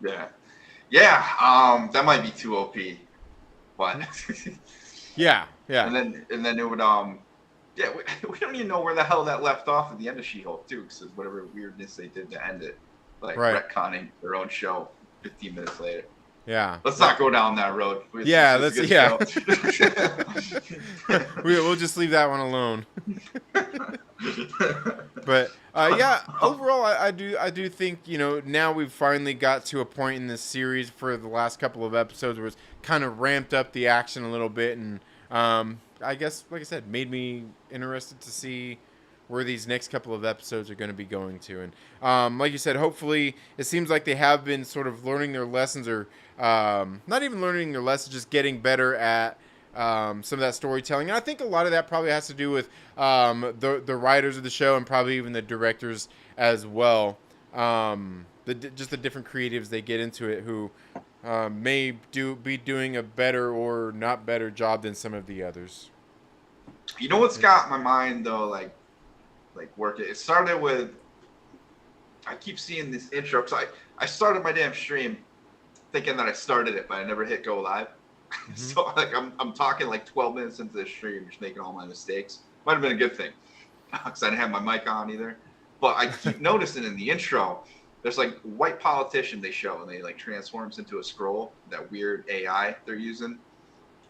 Yeah. That might be too OP. But yeah. And then it would we don't even know where the hell that left off at the end of She-Hulk too, because whatever weirdness they did to end it, like retconning their own show 15 minutes later. Yeah. Let's not go down that road. We'll just leave that one alone. But overall, I do think now we've finally got to a point in this series for the last couple of episodes where it's kind of ramped up the action a little bit, and I guess, like I said, made me interested to see where these next couple of episodes are going to be going to. And like you said, hopefully it seems like they have been sort of learning their lessons, or not even learning their lessons, just getting better at some of that storytelling. And I think a lot of that probably has to do with the writers of the show, and probably even the directors as well. Just the different creatives they get into it who may be doing a better or not better job than some of the others. You know what's got my mind though, like working? It started with, I keep seeing this intro because I started my damn stream thinking that I started it, but I never hit go live. Mm-hmm. So like I'm talking like 12 minutes into the stream, just making all my mistakes. Might have been a good thing because I didn't have my mic on either. But I keep noticing in the intro, there's like white politician they show, and they like transforms into a scroll, that weird AI they're using,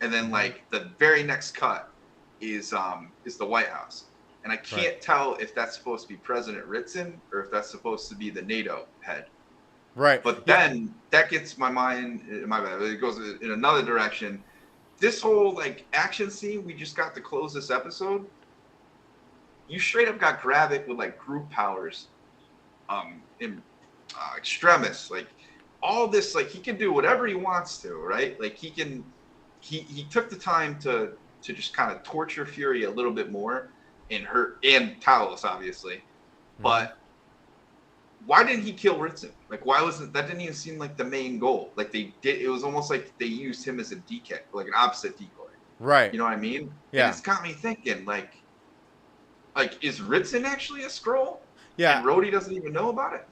and then like the very next cut is the White House, and I can't tell if that's supposed to be President Ritson or if that's supposed to be the NATO head. Right. But then that gets my mind, my bad, it goes in another direction. This whole like action scene we just got to close this episode, you straight up got Gravik with like group powers, in Extremis, like all this, like he can do whatever he wants to, right? Like he took the time to just kind of torture Fury a little bit more, and hurt, and Talos obviously, but why didn't he kill Ritson? Like, why wasn't that? Didn't even seem like the main goal. Like they did, it was almost like they used him as a decoy, like an opposite decoy. Right. You know what I mean? And Yeah. it's got me thinking, like is Ritson actually a Skrull? Yeah. And Rhodey doesn't even know about it.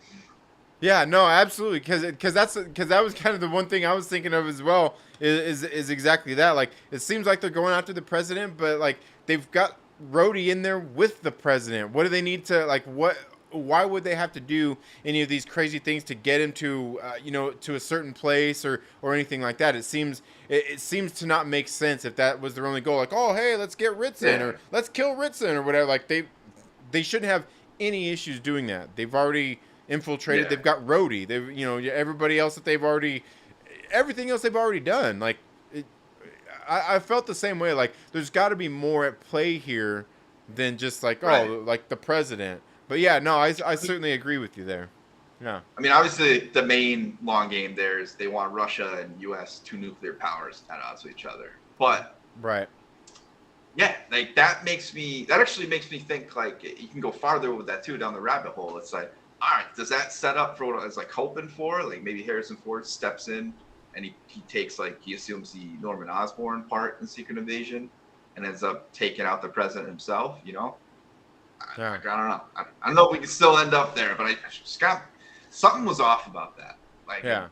Yeah, no, absolutely, because that was kind of the one thing I was thinking of as well is exactly that. Like, it seems like they're going after the president, but like they've got Rhodey in there with the president. What do they need to like? What? Why would they have to do any of these crazy things to get him to to a certain place or anything like that? It seems to not make sense if that was their only goal. Like, oh hey, let's get Ritson or let's kill Ritson or whatever. Like they shouldn't have any issues doing that. They've already infiltrated. Yeah. They've got Rhodey. They've everybody else that everything else they've already done. Like I felt the same way. Like there's got to be more at play here than just like like the president. But yeah, no, I certainly agree with you there. Yeah. I mean, obviously the main long game there is they want Russia and U.S. two nuclear powers at odds with each other. But right. Yeah, like that actually makes me think like you can go farther with that too down the rabbit hole. It's like, all right, does that set up for what I was like hoping for? Like maybe Harrison Ford steps in and he takes he assumes the Norman Osborn part in Secret Invasion and ends up taking out the president himself, Yeah. I don't know. I don't know if we can still end up there, but I just got something was off about that. Like, yeah.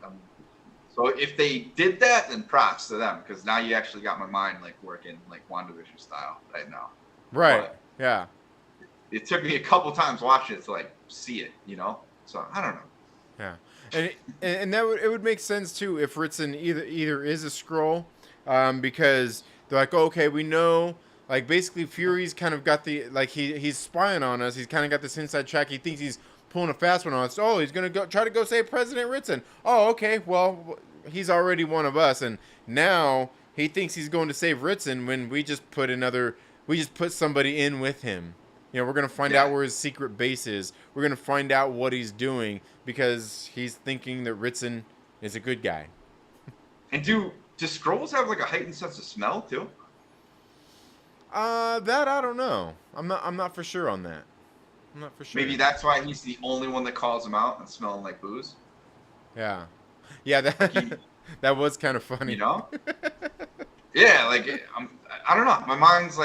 So if they did that, then props to them because now you actually got my mind working WandaVision style right now. Right. But yeah. It took me a couple times watching it to see it, So I don't know. Yeah, and it would make sense too if Ritson either is a Skrull, because they're like, oh, okay, we know. Like basically, Fury's kind of got the he's spying on us. He's kind of got this inside track. He thinks he's pulling a fast one on us. Oh, he's gonna try to go save President Ritson. Oh, okay, well, he's already one of us, and now he thinks he's going to save Ritson when we just put somebody in with him. We're going to find out where his secret base is. We're going to find out what he's doing because he's thinking that Ritson is a good guy. And do Skrulls have a heightened sense of smell too? That I don't know. I'm not for sure on that. I'm not for sure. Maybe that's why he's the only one that calls him out and smelling like booze. Yeah. Yeah, that was kind of funny. Yeah, I don't know. My mind's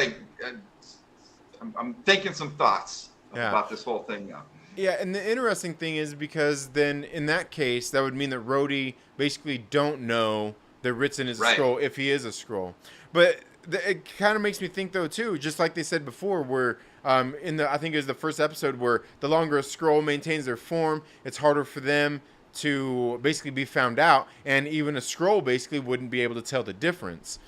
I'm thinking some thoughts about this whole thing now. Yeah, and the interesting thing is because then in that case, that would mean that Rhodey basically don't know that Ritson is a Skrull if he is a Skrull. But it kind of makes me think though too, just like they said before, where I think it was the first episode where the longer a Skrull maintains their form, it's harder for them to basically be found out, and even a Skrull basically wouldn't be able to tell the difference.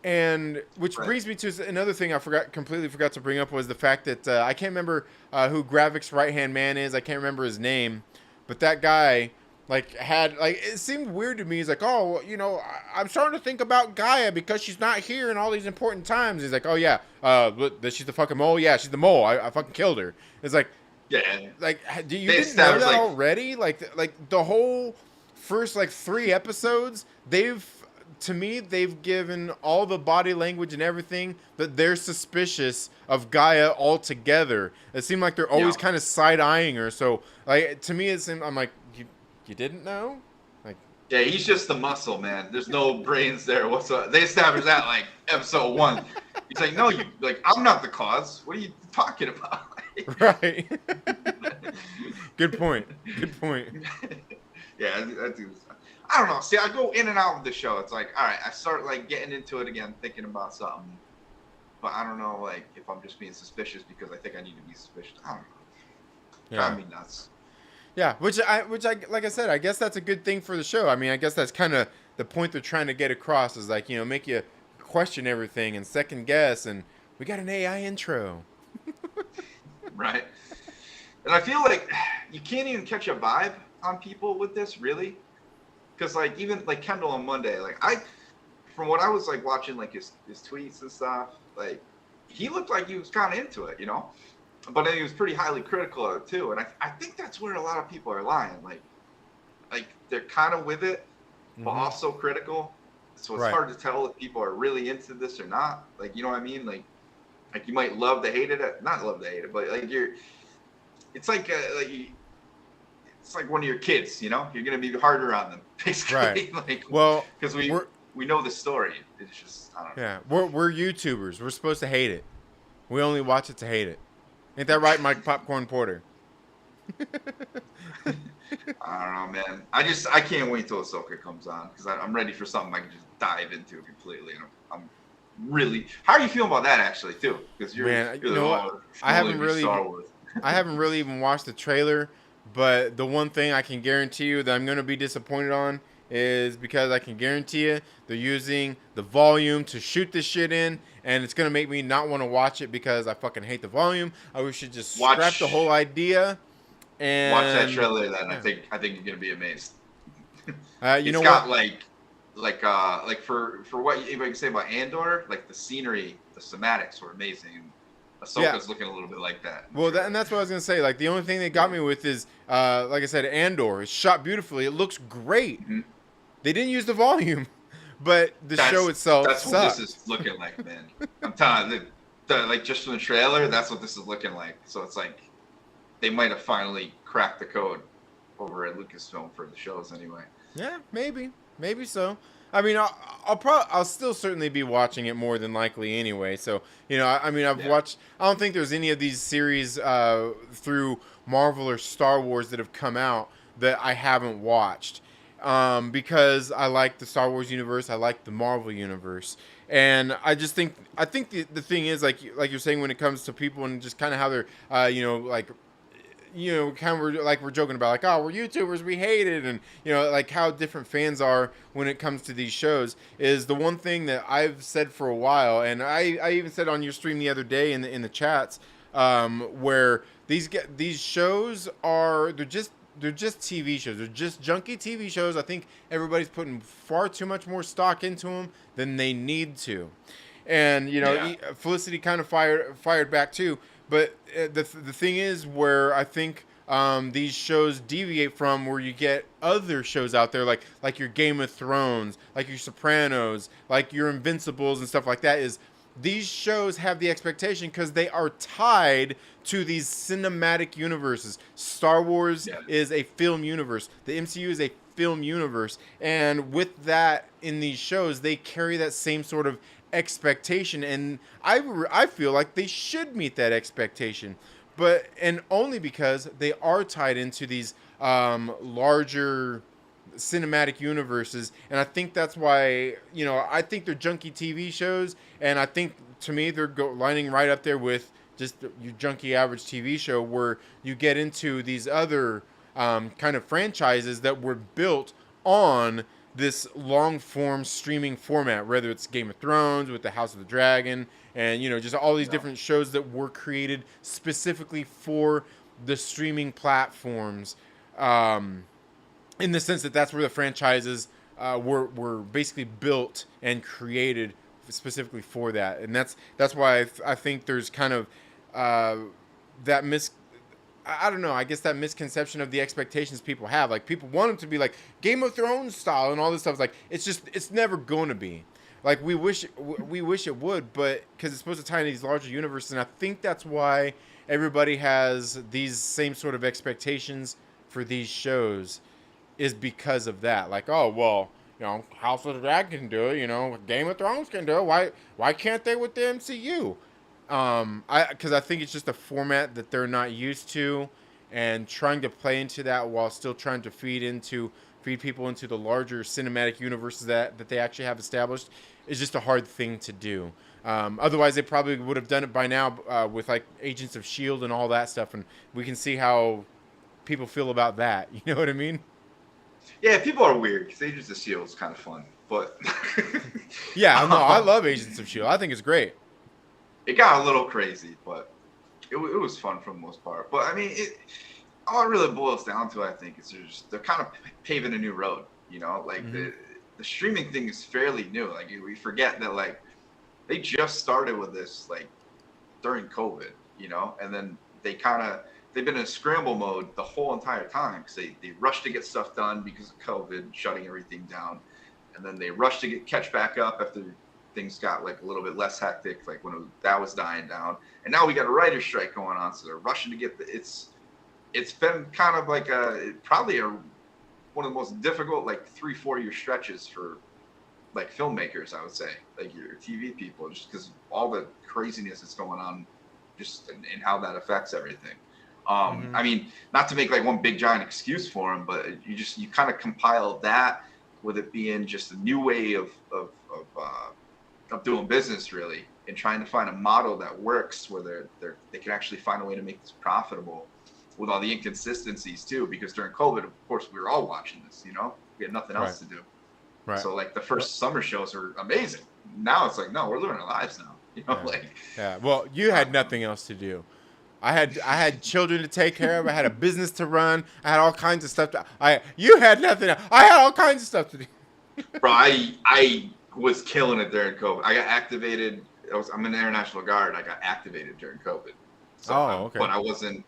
And which brings me to another thing I completely forgot to bring up was the fact that I can't remember who Gravik's right-hand man is. I can't remember his name, but that guy it seemed weird to me. He's like, oh, I'm starting to think about Gaia because she's not here in all these important times. He's like, oh yeah, she's the fucking mole. Yeah, she's the mole. I fucking killed her. It's like, yeah, do you didn't know that already? Like the whole first 3 episodes, to me, they've given all the body language and everything that they're suspicious of Gaia altogether. It seemed like they're always kind of side-eyeing her. So, to me, I'm like, you didn't know? Yeah, he's just the muscle, man. There's no brains there whatsoever. They established that episode 1. He's like, no, I'm not the cause. What are you talking about? Right. Good point. Yeah, that dude's. I don't know. See, I go in and out of the show. It's like, all right, I start getting into it again, thinking about something, but I don't know, if I'm just being suspicious because I think I need to be suspicious. I don't know. Drive me nuts. Yeah, which I like I said, I guess that's a good thing for the show. I mean, I guess that's kind of the point they're trying to get across is make you question everything and second guess, and we got an AI intro. Right. And I feel like you can't even catch a vibe on people with this, really. Because even Kendall on Monday, from what I was watching his tweets and stuff, he looked like he was kind of into it, but then he was pretty highly critical of it too. And I think that's where a lot of people are lying. They're kind of with it, but also critical. So it's hard to tell if people are really into this or not. You know what I mean? You might love to hate it, not love to hate it, but it's it's like one of your kids, you know. You're gonna be harder on them, basically. Right. Like, Well, because we're we know the story. It's just I don't know. yeah, we're YouTubers. We're supposed to hate it. We only watch it to hate it. Ain't that right, Mike Popcorn Porter? I don't know, man. I can't wait till Ahsoka comes on because I'm ready for something I can just dive into completely. And I'm really. How are you feeling about that actually too? Because Man, you're you the know one what? with I haven't really Star Wars. I haven't really even watched the trailer, but the one thing I can guarantee you that I'm going to be disappointed on is because I can guarantee you they're using the volume to shoot this shit in, and it's going to make me not want to watch it because I fucking hate the volume. I wish you'd just scrap the whole idea. Watch that And trailer then. yeah. I think you're gonna be amazed. You It's know got what? like for what anybody can say about Andor, like the scenery, the cinematics were amazing. Ahsoka's looking a little bit like that. Well, and that's what I was gonna say. Like the only thing they got me with is, like I said, Andor is shot beautifully. It looks great. Mm-hmm. They didn't use the volume, but the show itself That's sucks. what this is looking like, man. I'm telling you, like just from the trailer, that's what this is looking like. So it's like they might have finally cracked the code over at Lucasfilm for the shows, anyway. Yeah, maybe so. I mean, I'll still certainly be watching it more than likely anyway. So I mean, I've watched. I don't think there's any of these series through Marvel or Star Wars that have come out that I haven't watched, because I like the Star Wars universe. I like the Marvel universe. And I think the thing is like you're saying when it comes to people and just kind of how they're kind of we're joking about like, oh, we're YouTubers, we hate it, and like how different fans are when it comes to these shows is the one thing that I've said for a while, and I even said on your stream the other day in the chats, where these shows they're just TV shows. They're just junky TV shows. I think everybody's putting far too much more stock into them than they need to, and Felicity kind of fired back too. But the thing is where I think these shows deviate from where you get other shows out there like your Game of Thrones, like your Sopranos, like your Invincibles and stuff like that is these shows have the expectation because they are tied to these cinematic universes. Star Wars is a film universe. The MCU is a film universe. And with that in these shows, they carry that same sort of expectation, and I feel like they should meet that expectation, and only because they are tied into these larger cinematic universes, and I think that's why I think they're junky TV shows, and I think to me they're lining right up there with just your junky average TV show where you get into these other kind of franchises that were built on this long form streaming format, whether it's Game of Thrones with the House of the Dragon and just all these different shows that were created specifically for the streaming platforms, in the sense that that's where the franchises were basically built and created specifically for that. And that's why I think there's kind of that I don't know, I guess that misconception of the expectations people have. Like, people want them to be like Game of Thrones style and all this stuff. It's like, it's never going to be. Like, we wish it would, but because it's supposed to tie into these larger universes, and I think that's why everybody has these same sort of expectations for these shows, is because of that. Like, oh, well, House of the Dragon can do it, Game of Thrones can do it. Why can't they with the MCU? Because I think it's just a format that they're not used to, and trying to play into that while still trying to feed people into the larger cinematic universes that they actually have established is just a hard thing to do. Otherwise, they probably would have done it by now with like Agents of S.H.I.E.L.D. and all that stuff, and we can see how people feel about that. You know what I mean? Yeah, people are weird because Agents of S.H.I.E.L.D. is kind of fun, but yeah, no, I love Agents of S.H.I.E.L.D. I think it's great. It got a little crazy, but it was fun for the most part. But I mean, all it really boils down to, I think, is they're kind of paving a new road. Like the streaming thing is fairly new. Like, we forget that like they just started with this like during COVID, and then they've been in scramble mode the whole entire time because they rushed to get stuff done because of COVID shutting everything down, and then they rushed to catch back up after things got like a little bit less hectic, like when that was dying down, and now we got a writer's strike going on, so they're rushing to get it's been kind of like one of the most difficult like 3-4 year stretches for like filmmakers, I would say, like your TV people, just because all the craziness that's going on, just in how that affects everything. I mean, not to make like one big giant excuse for them, but you kind of compile that with it being just a new way of doing business, really, and trying to find a model that works where they can actually find a way to make this profitable with all the inconsistencies too. Because during COVID, of course, we were all watching this. We had nothing else to do. Right. So like the first summer shows are amazing. Now it's like, no, we're living our lives now. Yeah. Well, you had nothing else to do. I had children to take care of. I had a business to run. I had all kinds of stuff. You had nothing. I had all kinds of stuff to do. Bro, I was killing it during COVID. I got activated. I'm in the Air National Guard. I got activated during COVID. So, okay. But I wasn't.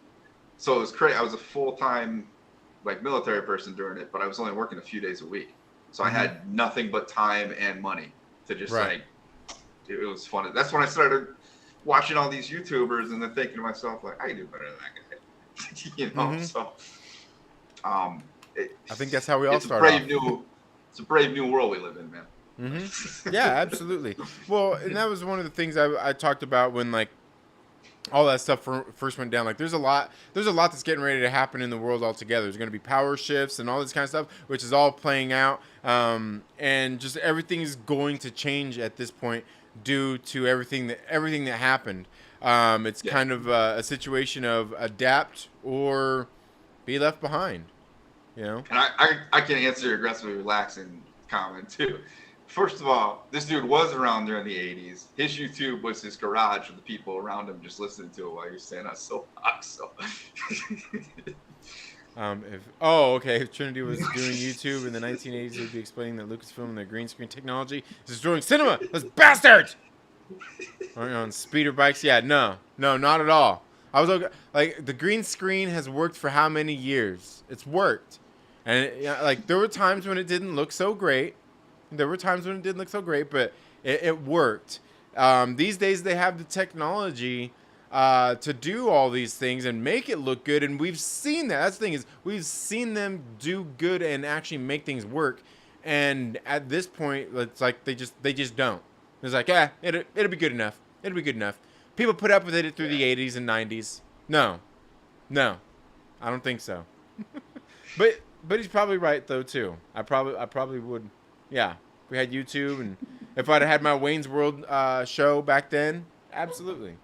So it was crazy. I was a full-time like military person during it, but I was only working a few days a week. So I had nothing but time and money to just like. It was fun. That's when I started watching all these YouTubers and then thinking to myself, like, I can do better than that guy. So I think that's how we all start off. It's a brave new world we live in, man. Yeah, absolutely. Well, and that was one of the things I talked about when like all that stuff first went down. Like there's a lot that's getting ready to happen in the world altogether. There's going to be power shifts and all this kind of stuff, which is all playing out. And just everything is going to change at this point due to everything that happened. It's kind of a situation of adapt or be left behind, And I can answer your aggressively relaxing comment too. First of all, this dude was around during the 80s. His YouTube was his garage with the people around him just listening to it while he was standing on soapbox. So. If Trinity was doing YouTube in the 1980s, he'd be explaining that Lucasfilm and their green screen technology is destroying cinema. Those bastards! On speeder bikes? Yeah, no, not at all. I was okay. Like the green screen has worked for how many years? It's worked, and like there were times when it didn't look so great. But it worked. These days they have the technology to do all these things and make it look good, and we've seen that. That's the thing is we've seen them do good and actually make things work. And at this point, it's like they just don't. It's like it'll be good enough. It'll be good enough. People put up with it through the 80s and 90s. No, I don't think so. but he's probably right though too. I probably would. Yeah, if we had YouTube and if I'd had my Wayne's World show back then, absolutely.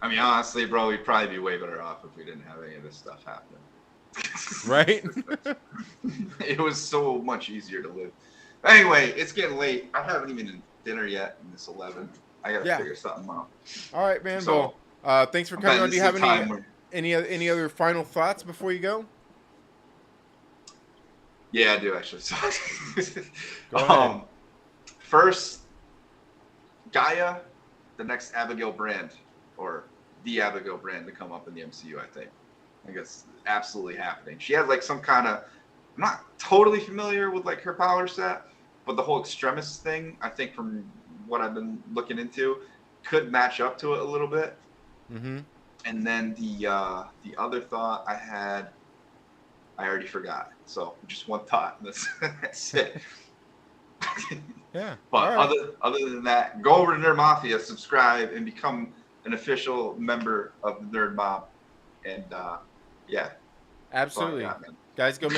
I mean, honestly, bro, we'd probably be way better off if we didn't have any of this stuff happening. Right? It was so much easier to live. Anyway, it's getting late. I haven't even eaten dinner yet, and it's 11. I gotta figure something out. All right, man. So, well, thanks for coming on. Do you have any other final thoughts before you go? Yeah, I do actually. So, go ahead. First, Gaia, the next Abigail brand, or the Abigail brand to come up in the MCU, I think it's absolutely happening. She has like some kind of, I'm not totally familiar with like her power set, but the whole Extremis thing, I think from what I've been looking into, could match up to it a little bit. And then the other thought I had, I already forgot. So just one thought. That's it. Yeah. But other than that, go over to Nerd Mafia, subscribe, and become an official member of the Nerd Mob. And yeah. Absolutely. Guys, go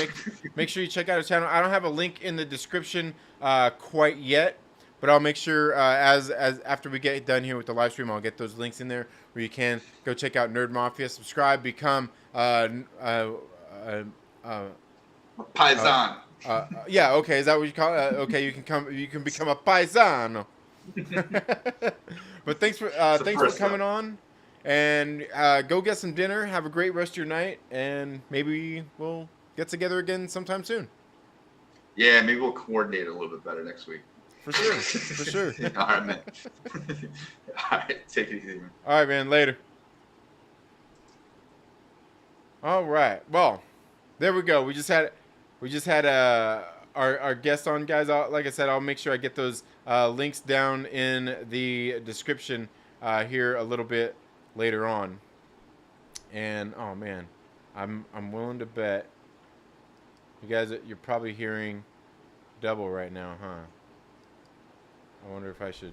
make sure you check out his channel. I don't have a link in the description quite yet, but I'll make sure as after we get done here with the live stream, I'll get those links in there where you can go check out Nerd Mafia, subscribe, become Paisan. Yeah, okay, is that what you call it? Okay, you can become a paisano. But thanks for coming on, and go get some dinner. Have a great rest of your night, and maybe we'll get together again sometime soon. Yeah, maybe we'll coordinate a little bit better next week. For sure. All right, man. All right, take it easy, man. All right, man. Later. All right. Well, there we go. We just had our guest on, guys. Like I said, I'll make sure I get those links down in the description here a little bit later on. And oh man, I'm willing to bet. You guys, you're probably hearing double right now, huh? I wonder if I should.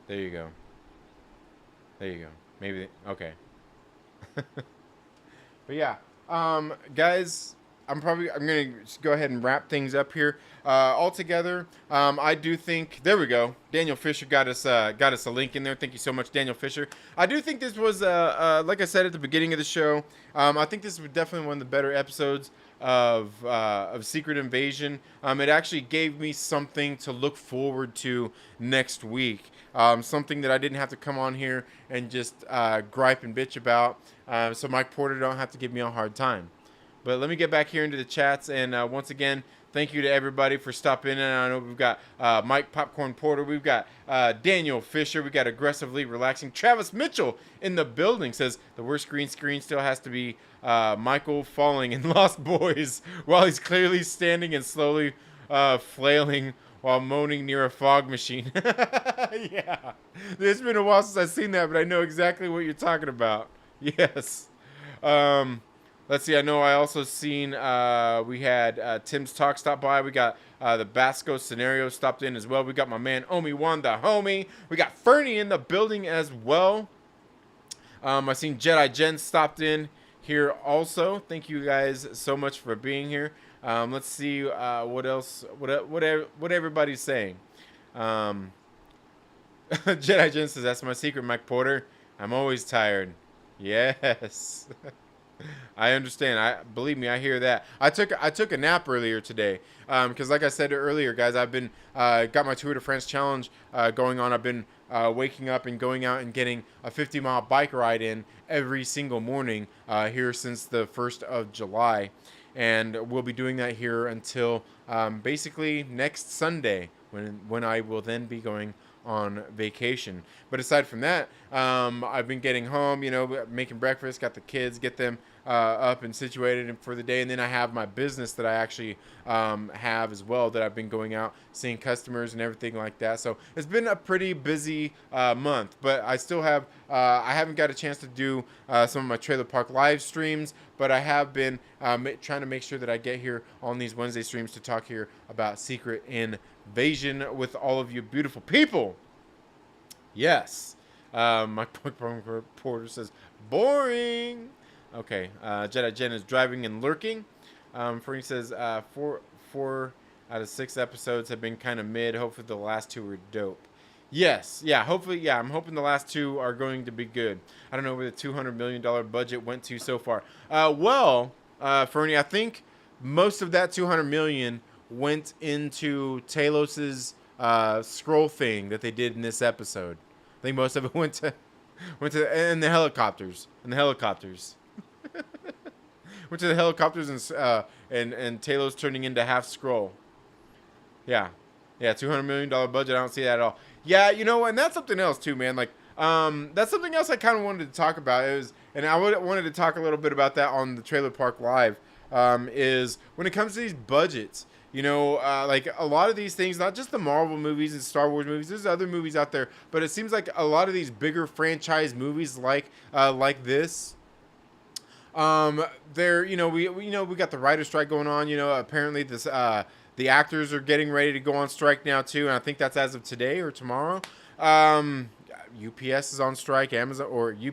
There you go. There you go. Maybe. Okay. But yeah, guys, I'm gonna just go ahead and wrap things up here. Altogether, I do think there we go. Daniel Fisher got us a link in there. Thank you so much, Daniel Fisher. I do think this was like I said at the beginning of the show. I think this was definitely one of the better episodes of Secret Invasion. It actually gave me something to look forward to next week. Something that I didn't have to come on here and just gripe and bitch about. So Mike Porter don't have to give me a hard time. But let me get back here into the chats. And once again, thank you to everybody for stopping in. I know we've got Mike Popcorn Porter. We've got Daniel Fisher. We got Aggressively Relaxing. Travis Mitchell in the building says the worst green screen still has to be Michael falling in Lost Boys while he's clearly standing and slowly flailing while moaning near a fog machine. Yeah. It's been a while since I've seen that, but I know exactly what you're talking about. Yes. Let's see. I know I also seen we had Tim's Talk stop by. We got the Basco Scenario stopped in as well. We got my man Obi-Juan the homie. We got Fernie in the building as well. I seen Jedi Jen stopped in here also. Thank you guys so much for being here. Let's see what else. What everybody's saying. Jedi Jen says that's my secret, Mike Porter. I'm always tired. Yes. I understand. Believe me, I hear that. I took a nap earlier today because, like I said earlier, guys, I've been got my Tour de France challenge going on. I've been waking up and going out and getting a 50-mile bike ride in every single morning here since the 1st of July, and we'll be doing that here until basically next Sunday when I will then be going on vacation. But aside from that, I've been getting home, making breakfast, got the kids, get them up and situated for the day, and then I have my business that I actually have as well, that I've been going out seeing customers and everything like that. So it's been a pretty busy month, but I still have I haven't got a chance to do some of my trailer park live streams, but I have been trying to make sure that I get here on these Wednesday streams to talk here about Secret Invasion with all of you beautiful people. Yes. My Porter says boring. Okay. Jedi Jen is driving and lurking. Fernie says 4 out of 6 episodes have been kind of mid. Hopefully the last 2 were dope. Yes. Yeah. Hopefully. Yeah. I'm hoping the last 2 are going to be good. I don't know where the $200 million budget went to so far. Fernie, I think most of that $200 million went into Talos's scroll thing that they did in this episode. I think most of it went to and the helicopters went to the helicopters and Talos turning into half scroll. Yeah, $200 million budget. I don't see that at all. Yeah, and that's something else too, man. Like, that's something else I kind of wanted to talk about. And I wanted to talk a little bit about that on the Trailer Park Live. Is when it comes to these budgets. Like a lot of these things, not just the Marvel movies and Star Wars movies, there's other movies out there, but it seems like a lot of these bigger franchise movies like this, we got the writer strike going on. Apparently this, the actors are getting ready to go on strike now too. And I think that's as of today or tomorrow. UPS is on strike. UPS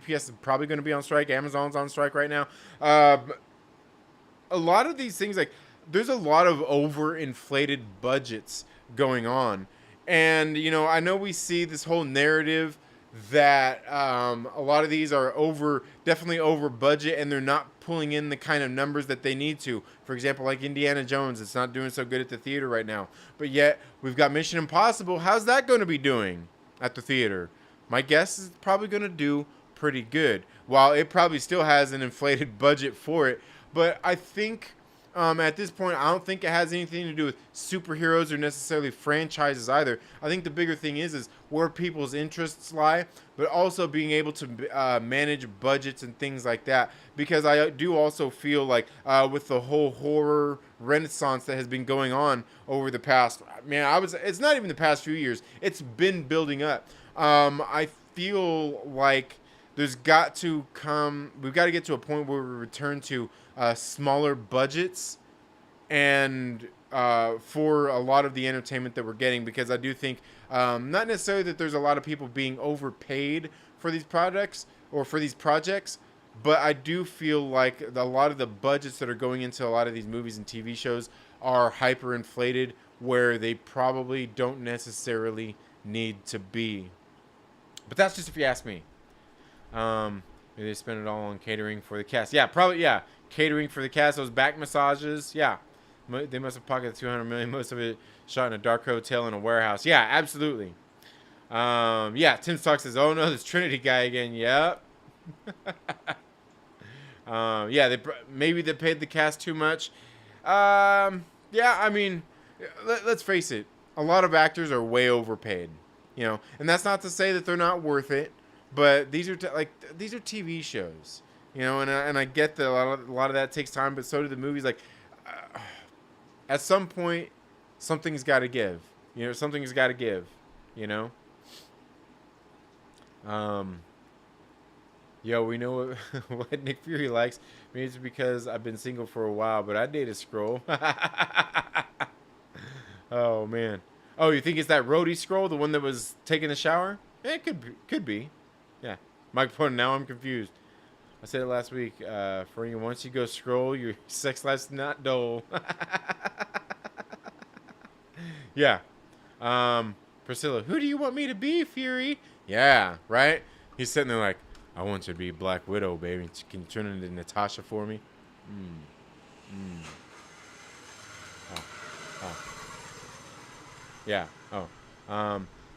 is probably going to be on strike. Amazon's on strike right now. A lot of these things, like, there's a lot of overinflated budgets going on. And, I know we see this whole narrative that a lot of these are definitely over budget, and they're not pulling in the kind of numbers that they need to. For example, like Indiana Jones, it's not doing so good at the theater right now. But yet, we've got Mission Impossible. How's that going to be doing at the theater? My guess is it's probably going to do pretty good. While it probably still has an inflated budget for it. But I think at this point, I don't think it has anything to do with superheroes or necessarily franchises either. I think the bigger thing is where people's interests lie, but also being able to manage budgets and things like that. Because I do also feel like with the whole horror renaissance that has been going on over the past, it's not even the past few years. It's been building up. I feel like we've got to get to a point where we return to smaller budgets and for a lot of the entertainment that we're getting, because I do think not necessarily that there's a lot of people being overpaid for these projects, but I do feel like a lot of the budgets that are going into a lot of these movies and TV shows are hyperinflated, where they probably don't necessarily need to be. But that's just if you ask me. Maybe they spend it all on catering for the cast. Yeah, probably, yeah. Catering for the cast, those back massages, yeah. They must have pocketed $200 million, most of it shot in a dark hotel in a warehouse. Yeah, absolutely. Yeah, Tim Stock says, oh no, this Trinity guy again. Yep. Yeah, maybe they paid the cast too much. Yeah, I mean, let's face it. A lot of actors are way overpaid, you know, and that's not to say that they're not worth it, but these are these are TV shows, you know, and I get that a lot of that takes time, but so do the movies. Like, at some point, something's got to give. You know, something's got to give. You know. Yo, we know what Nick Fury likes. Maybe it's because I've been single for a while, but I date a scroll. Oh man. Oh, you think it's that Rhodey scroll, the one that was taking a shower? Yeah, it could be. Yeah. Mike Pone, now I'm confused. I said it last week. For you, once you go scroll, your sex life's not dull. Yeah. Priscilla, who do you want me to be, Fury? Yeah, right? He's sitting there like, I want you to be Black Widow, baby. Can you turn into Natasha for me? Oh. Yeah. Oh.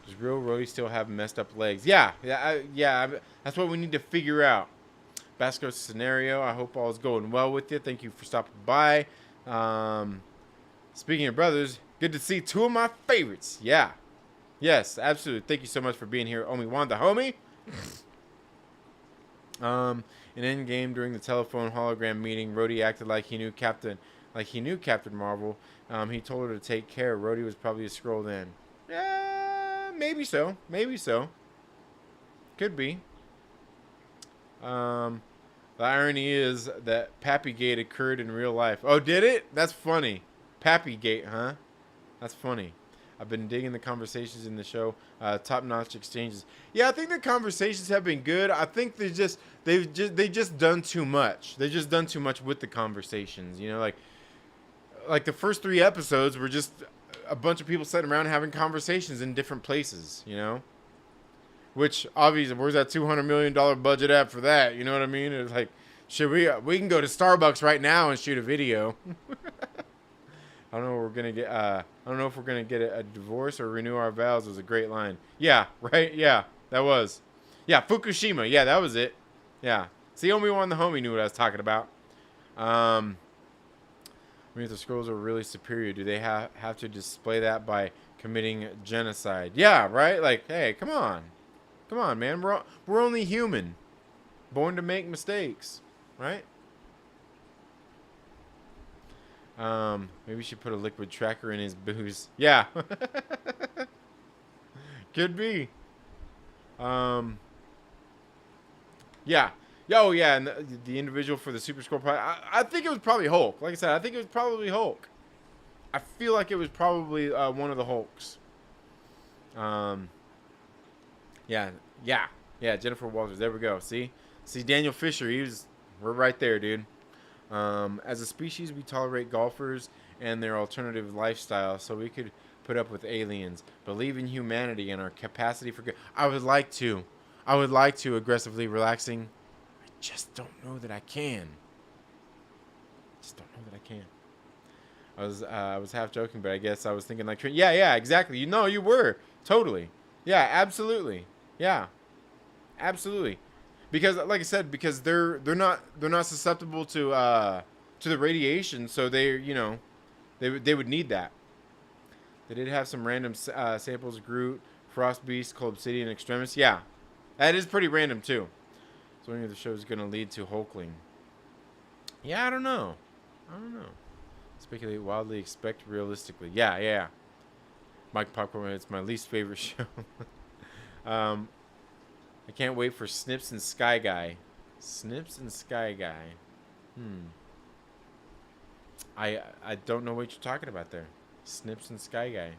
Does real Rhodey still have messed up legs? Yeah. That's what we need to figure out. Beskar scenario. I hope all is going well with you. Thank you for stopping by. Speaking of brothers, good to see two of my favorites. Yeah. Yes, absolutely. Thank you so much for being here, Obi-Juan the homie. In Endgame, during the telephone hologram meeting, Rhodey acted like he knew Captain Marvel. He told her to take care. Rhodey was probably a Skrull then. Yeah, maybe so. Could be. The irony is that Pappygate occurred in real life. Oh, did it? That's funny. Pappygate, huh? That's funny. I've been digging the conversations in the show. Top-notch exchanges. Yeah, I think the conversations have been good. I think they've just done too much. They've just done too much with the conversations. You know, like the first 3 episodes were just a bunch of people sitting around having conversations in different places. You know, which obviously, where's that $200 million budget at for that? You know what I mean? It's like, should we can go to Starbucks right now and shoot a video. I don't know if we're gonna get a divorce or renew our vows. Was a great line. Yeah, right. Yeah, that was. Yeah, Fukushima. Yeah, that was it. Yeah. See, Obi-Wan the homie knew what I was talking about. I mean, if the Skrulls are really superior, do they have to display that by committing genocide? Yeah, right. Like, hey, come on, man. We're only human, born to make mistakes, right? Maybe we should put a liquid tracker in his booze. Yeah. Could be. Yeah. Oh, yeah, and the individual for the Super Skrull Pride, I think it was probably Hulk. Like I said, I think it was probably Hulk. I feel like it was probably one of the Hulks. Yeah, Jennifer Walters. There we go. See, Daniel Fisher. We're right there, dude. As a species, we tolerate golfers and their alternative lifestyle, so we could put up with aliens, believe in humanity and our capacity for good. I would like to aggressively relaxing. I just don't know that I can. I was half joking, but I guess I was thinking like, yeah, exactly. You know, you were totally. Yeah, absolutely. Yeah, absolutely. Because, like I said, because they're not susceptible to the radiation, so they would need that. They did have some random samples: Groot, Frost Beast, Cold Obsidian, Extremis. Yeah, that is pretty random too. So any of the show is going to lead to Hulkling. Yeah, I don't know. Speculate wildly, expect realistically. Yeah. Mike Popcorn, it's my least favorite show. I can't wait for Snips and Sky Guy. Snips and Sky Guy. I don't know what you're talking about there. Snips and Sky Guy.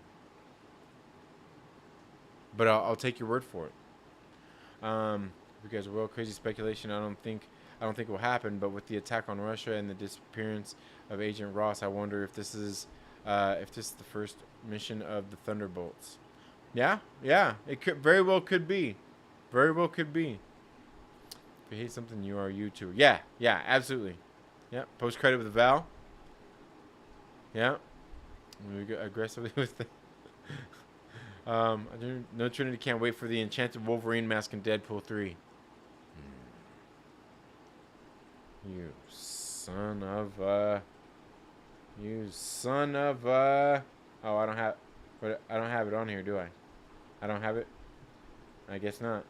But I'll take your word for it. Because real crazy speculation, I don't think it will happen. But with the attack on Russia and the disappearance of Agent Ross, I wonder if this is the first mission of the Thunderbolts. Yeah, it could very well could be. Very well could be. If you hate something, you are a YouTuber. Yeah, absolutely. Yeah, post credit with Val. Yeah, we go aggressively with the. No Trinity can't wait for the Enchanted Wolverine mask in Deadpool 3. You son of a. Oh, I don't have it on here, do I? I don't have it. I guess not.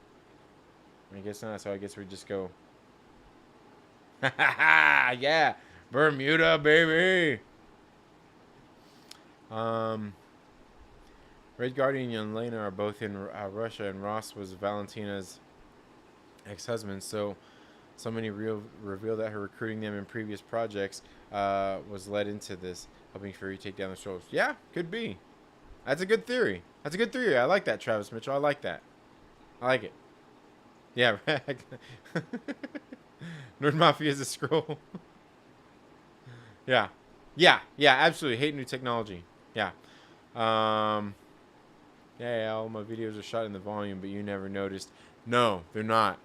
So I guess we just go. Yeah, Bermuda, baby. Red Guardian and Lena are both in Russia, and Ross was Valentina's ex-husband. So many reveal that her recruiting them in previous projects was led into this, helping Fury take down the Trolls. Yeah, could be. That's a good theory. I like that, Travis Mitchell. I like that. I like it. Yeah. Nerd Mafia is a scroll. Yeah, absolutely. Hate new technology. Yeah. All my videos are shot in the volume, but you never noticed. No, they're not.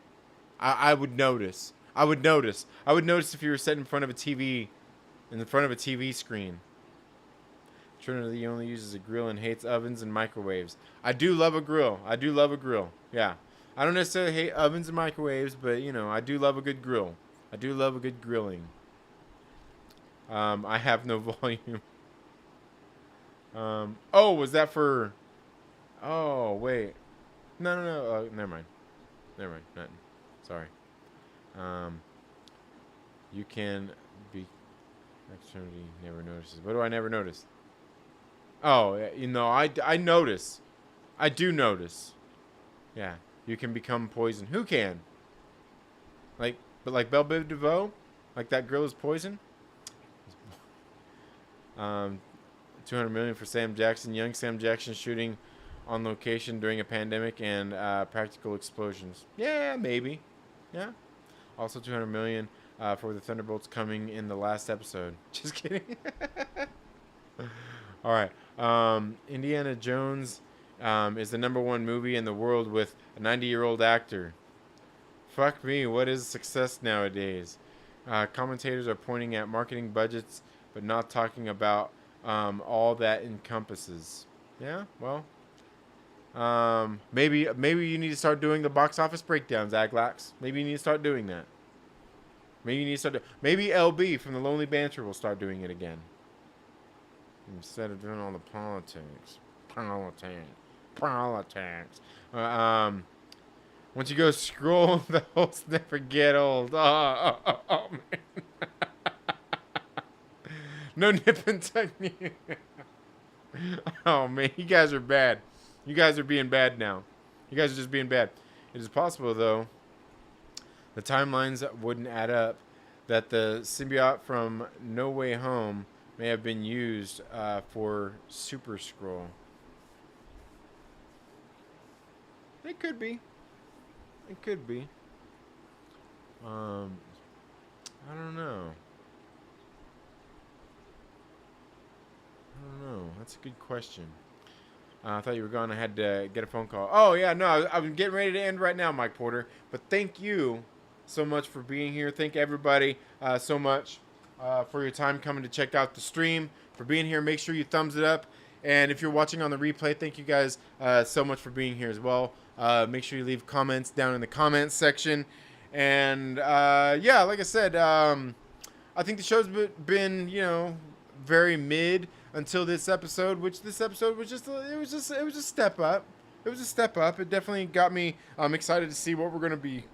I would notice. I would notice if you were set in front of a TV screen. Trinity only uses a grill and hates ovens and microwaves. I do love a grill. Yeah. I don't necessarily hate ovens and microwaves, but, I do love a good grill. I do love a good grilling. I have no volume. Was that for... Oh, wait. No. Never mind. Nothing. Sorry. You can be... Externity never notices. What do I never notice? Oh, I notice. I do notice. Yeah. You can become poison. Who can? Like Belle Biv DeVoe? Like that girl is poison? 200 million for Sam Jackson. Young Sam Jackson shooting on location during a pandemic and practical explosions. Yeah, maybe. Yeah. Also 200 million for the Thunderbolts coming in the last episode. Just kidding. All right. Indiana Jones is the #1 movie in the world with a 90-year-old actor. Fuck me, what is success nowadays? Commentators are pointing at marketing budgets, but not talking about all that encompasses. Yeah, well, maybe you need to start doing the box office breakdowns, Aglax. Maybe you need to start doing that. Maybe LB from the Lonely Banter will start doing it again. Instead of doing all the politics. Once you go scroll, the hosts never get old. Oh, man. No nipping technique. Oh, man. You guys are bad. You guys are being bad now. You guys are just being bad. It is possible, though, the timelines wouldn't add up, that the symbiote from No Way Home may have been used for Super Scroll. It could be. I don't know. That's a good question. I thought you were gone. I had to get a phone call. Oh, yeah, no, I'm getting ready to end right now, Mike Porter. But thank you so much for being here. Thank everybody so much for your time coming to check out the stream, for being here. Make sure you thumbs it up. And if you're watching on the replay, thank you guys so much for being here as well. Make sure you leave comments down in the comments section. And, yeah, like I said, I think the show's been, very mid until this episode, which this episode was just a step up. It was a step up. It definitely got me excited to see what we're going to be,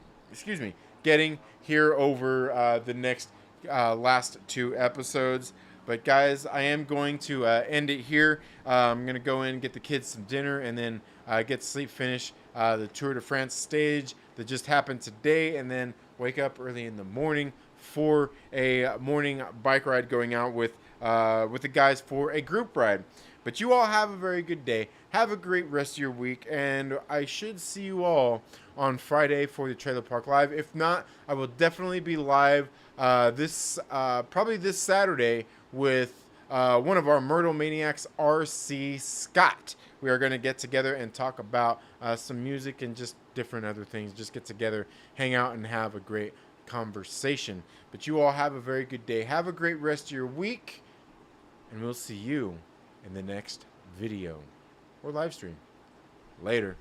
getting here over the next last 2 episodes. But guys, I am going to end it here. I'm going to go in and get the kids some dinner and then get sleep, finish the Tour de France stage that just happened today, and then wake up early in the morning for a morning bike ride going out with the guys for a group ride. But you all have a very good day. Have a great rest of your week, and I should see you all on Friday for the Trailer Park Live. If not, I will definitely be live probably this Saturday with one of our Myrtle Maniacs, RC Scott. We are going to get together and talk about some music and just different other things. Just get together, hang out, and have a great conversation. But you all have a very good day. Have a great rest of your week, and we'll see you in the next video or live stream. Later.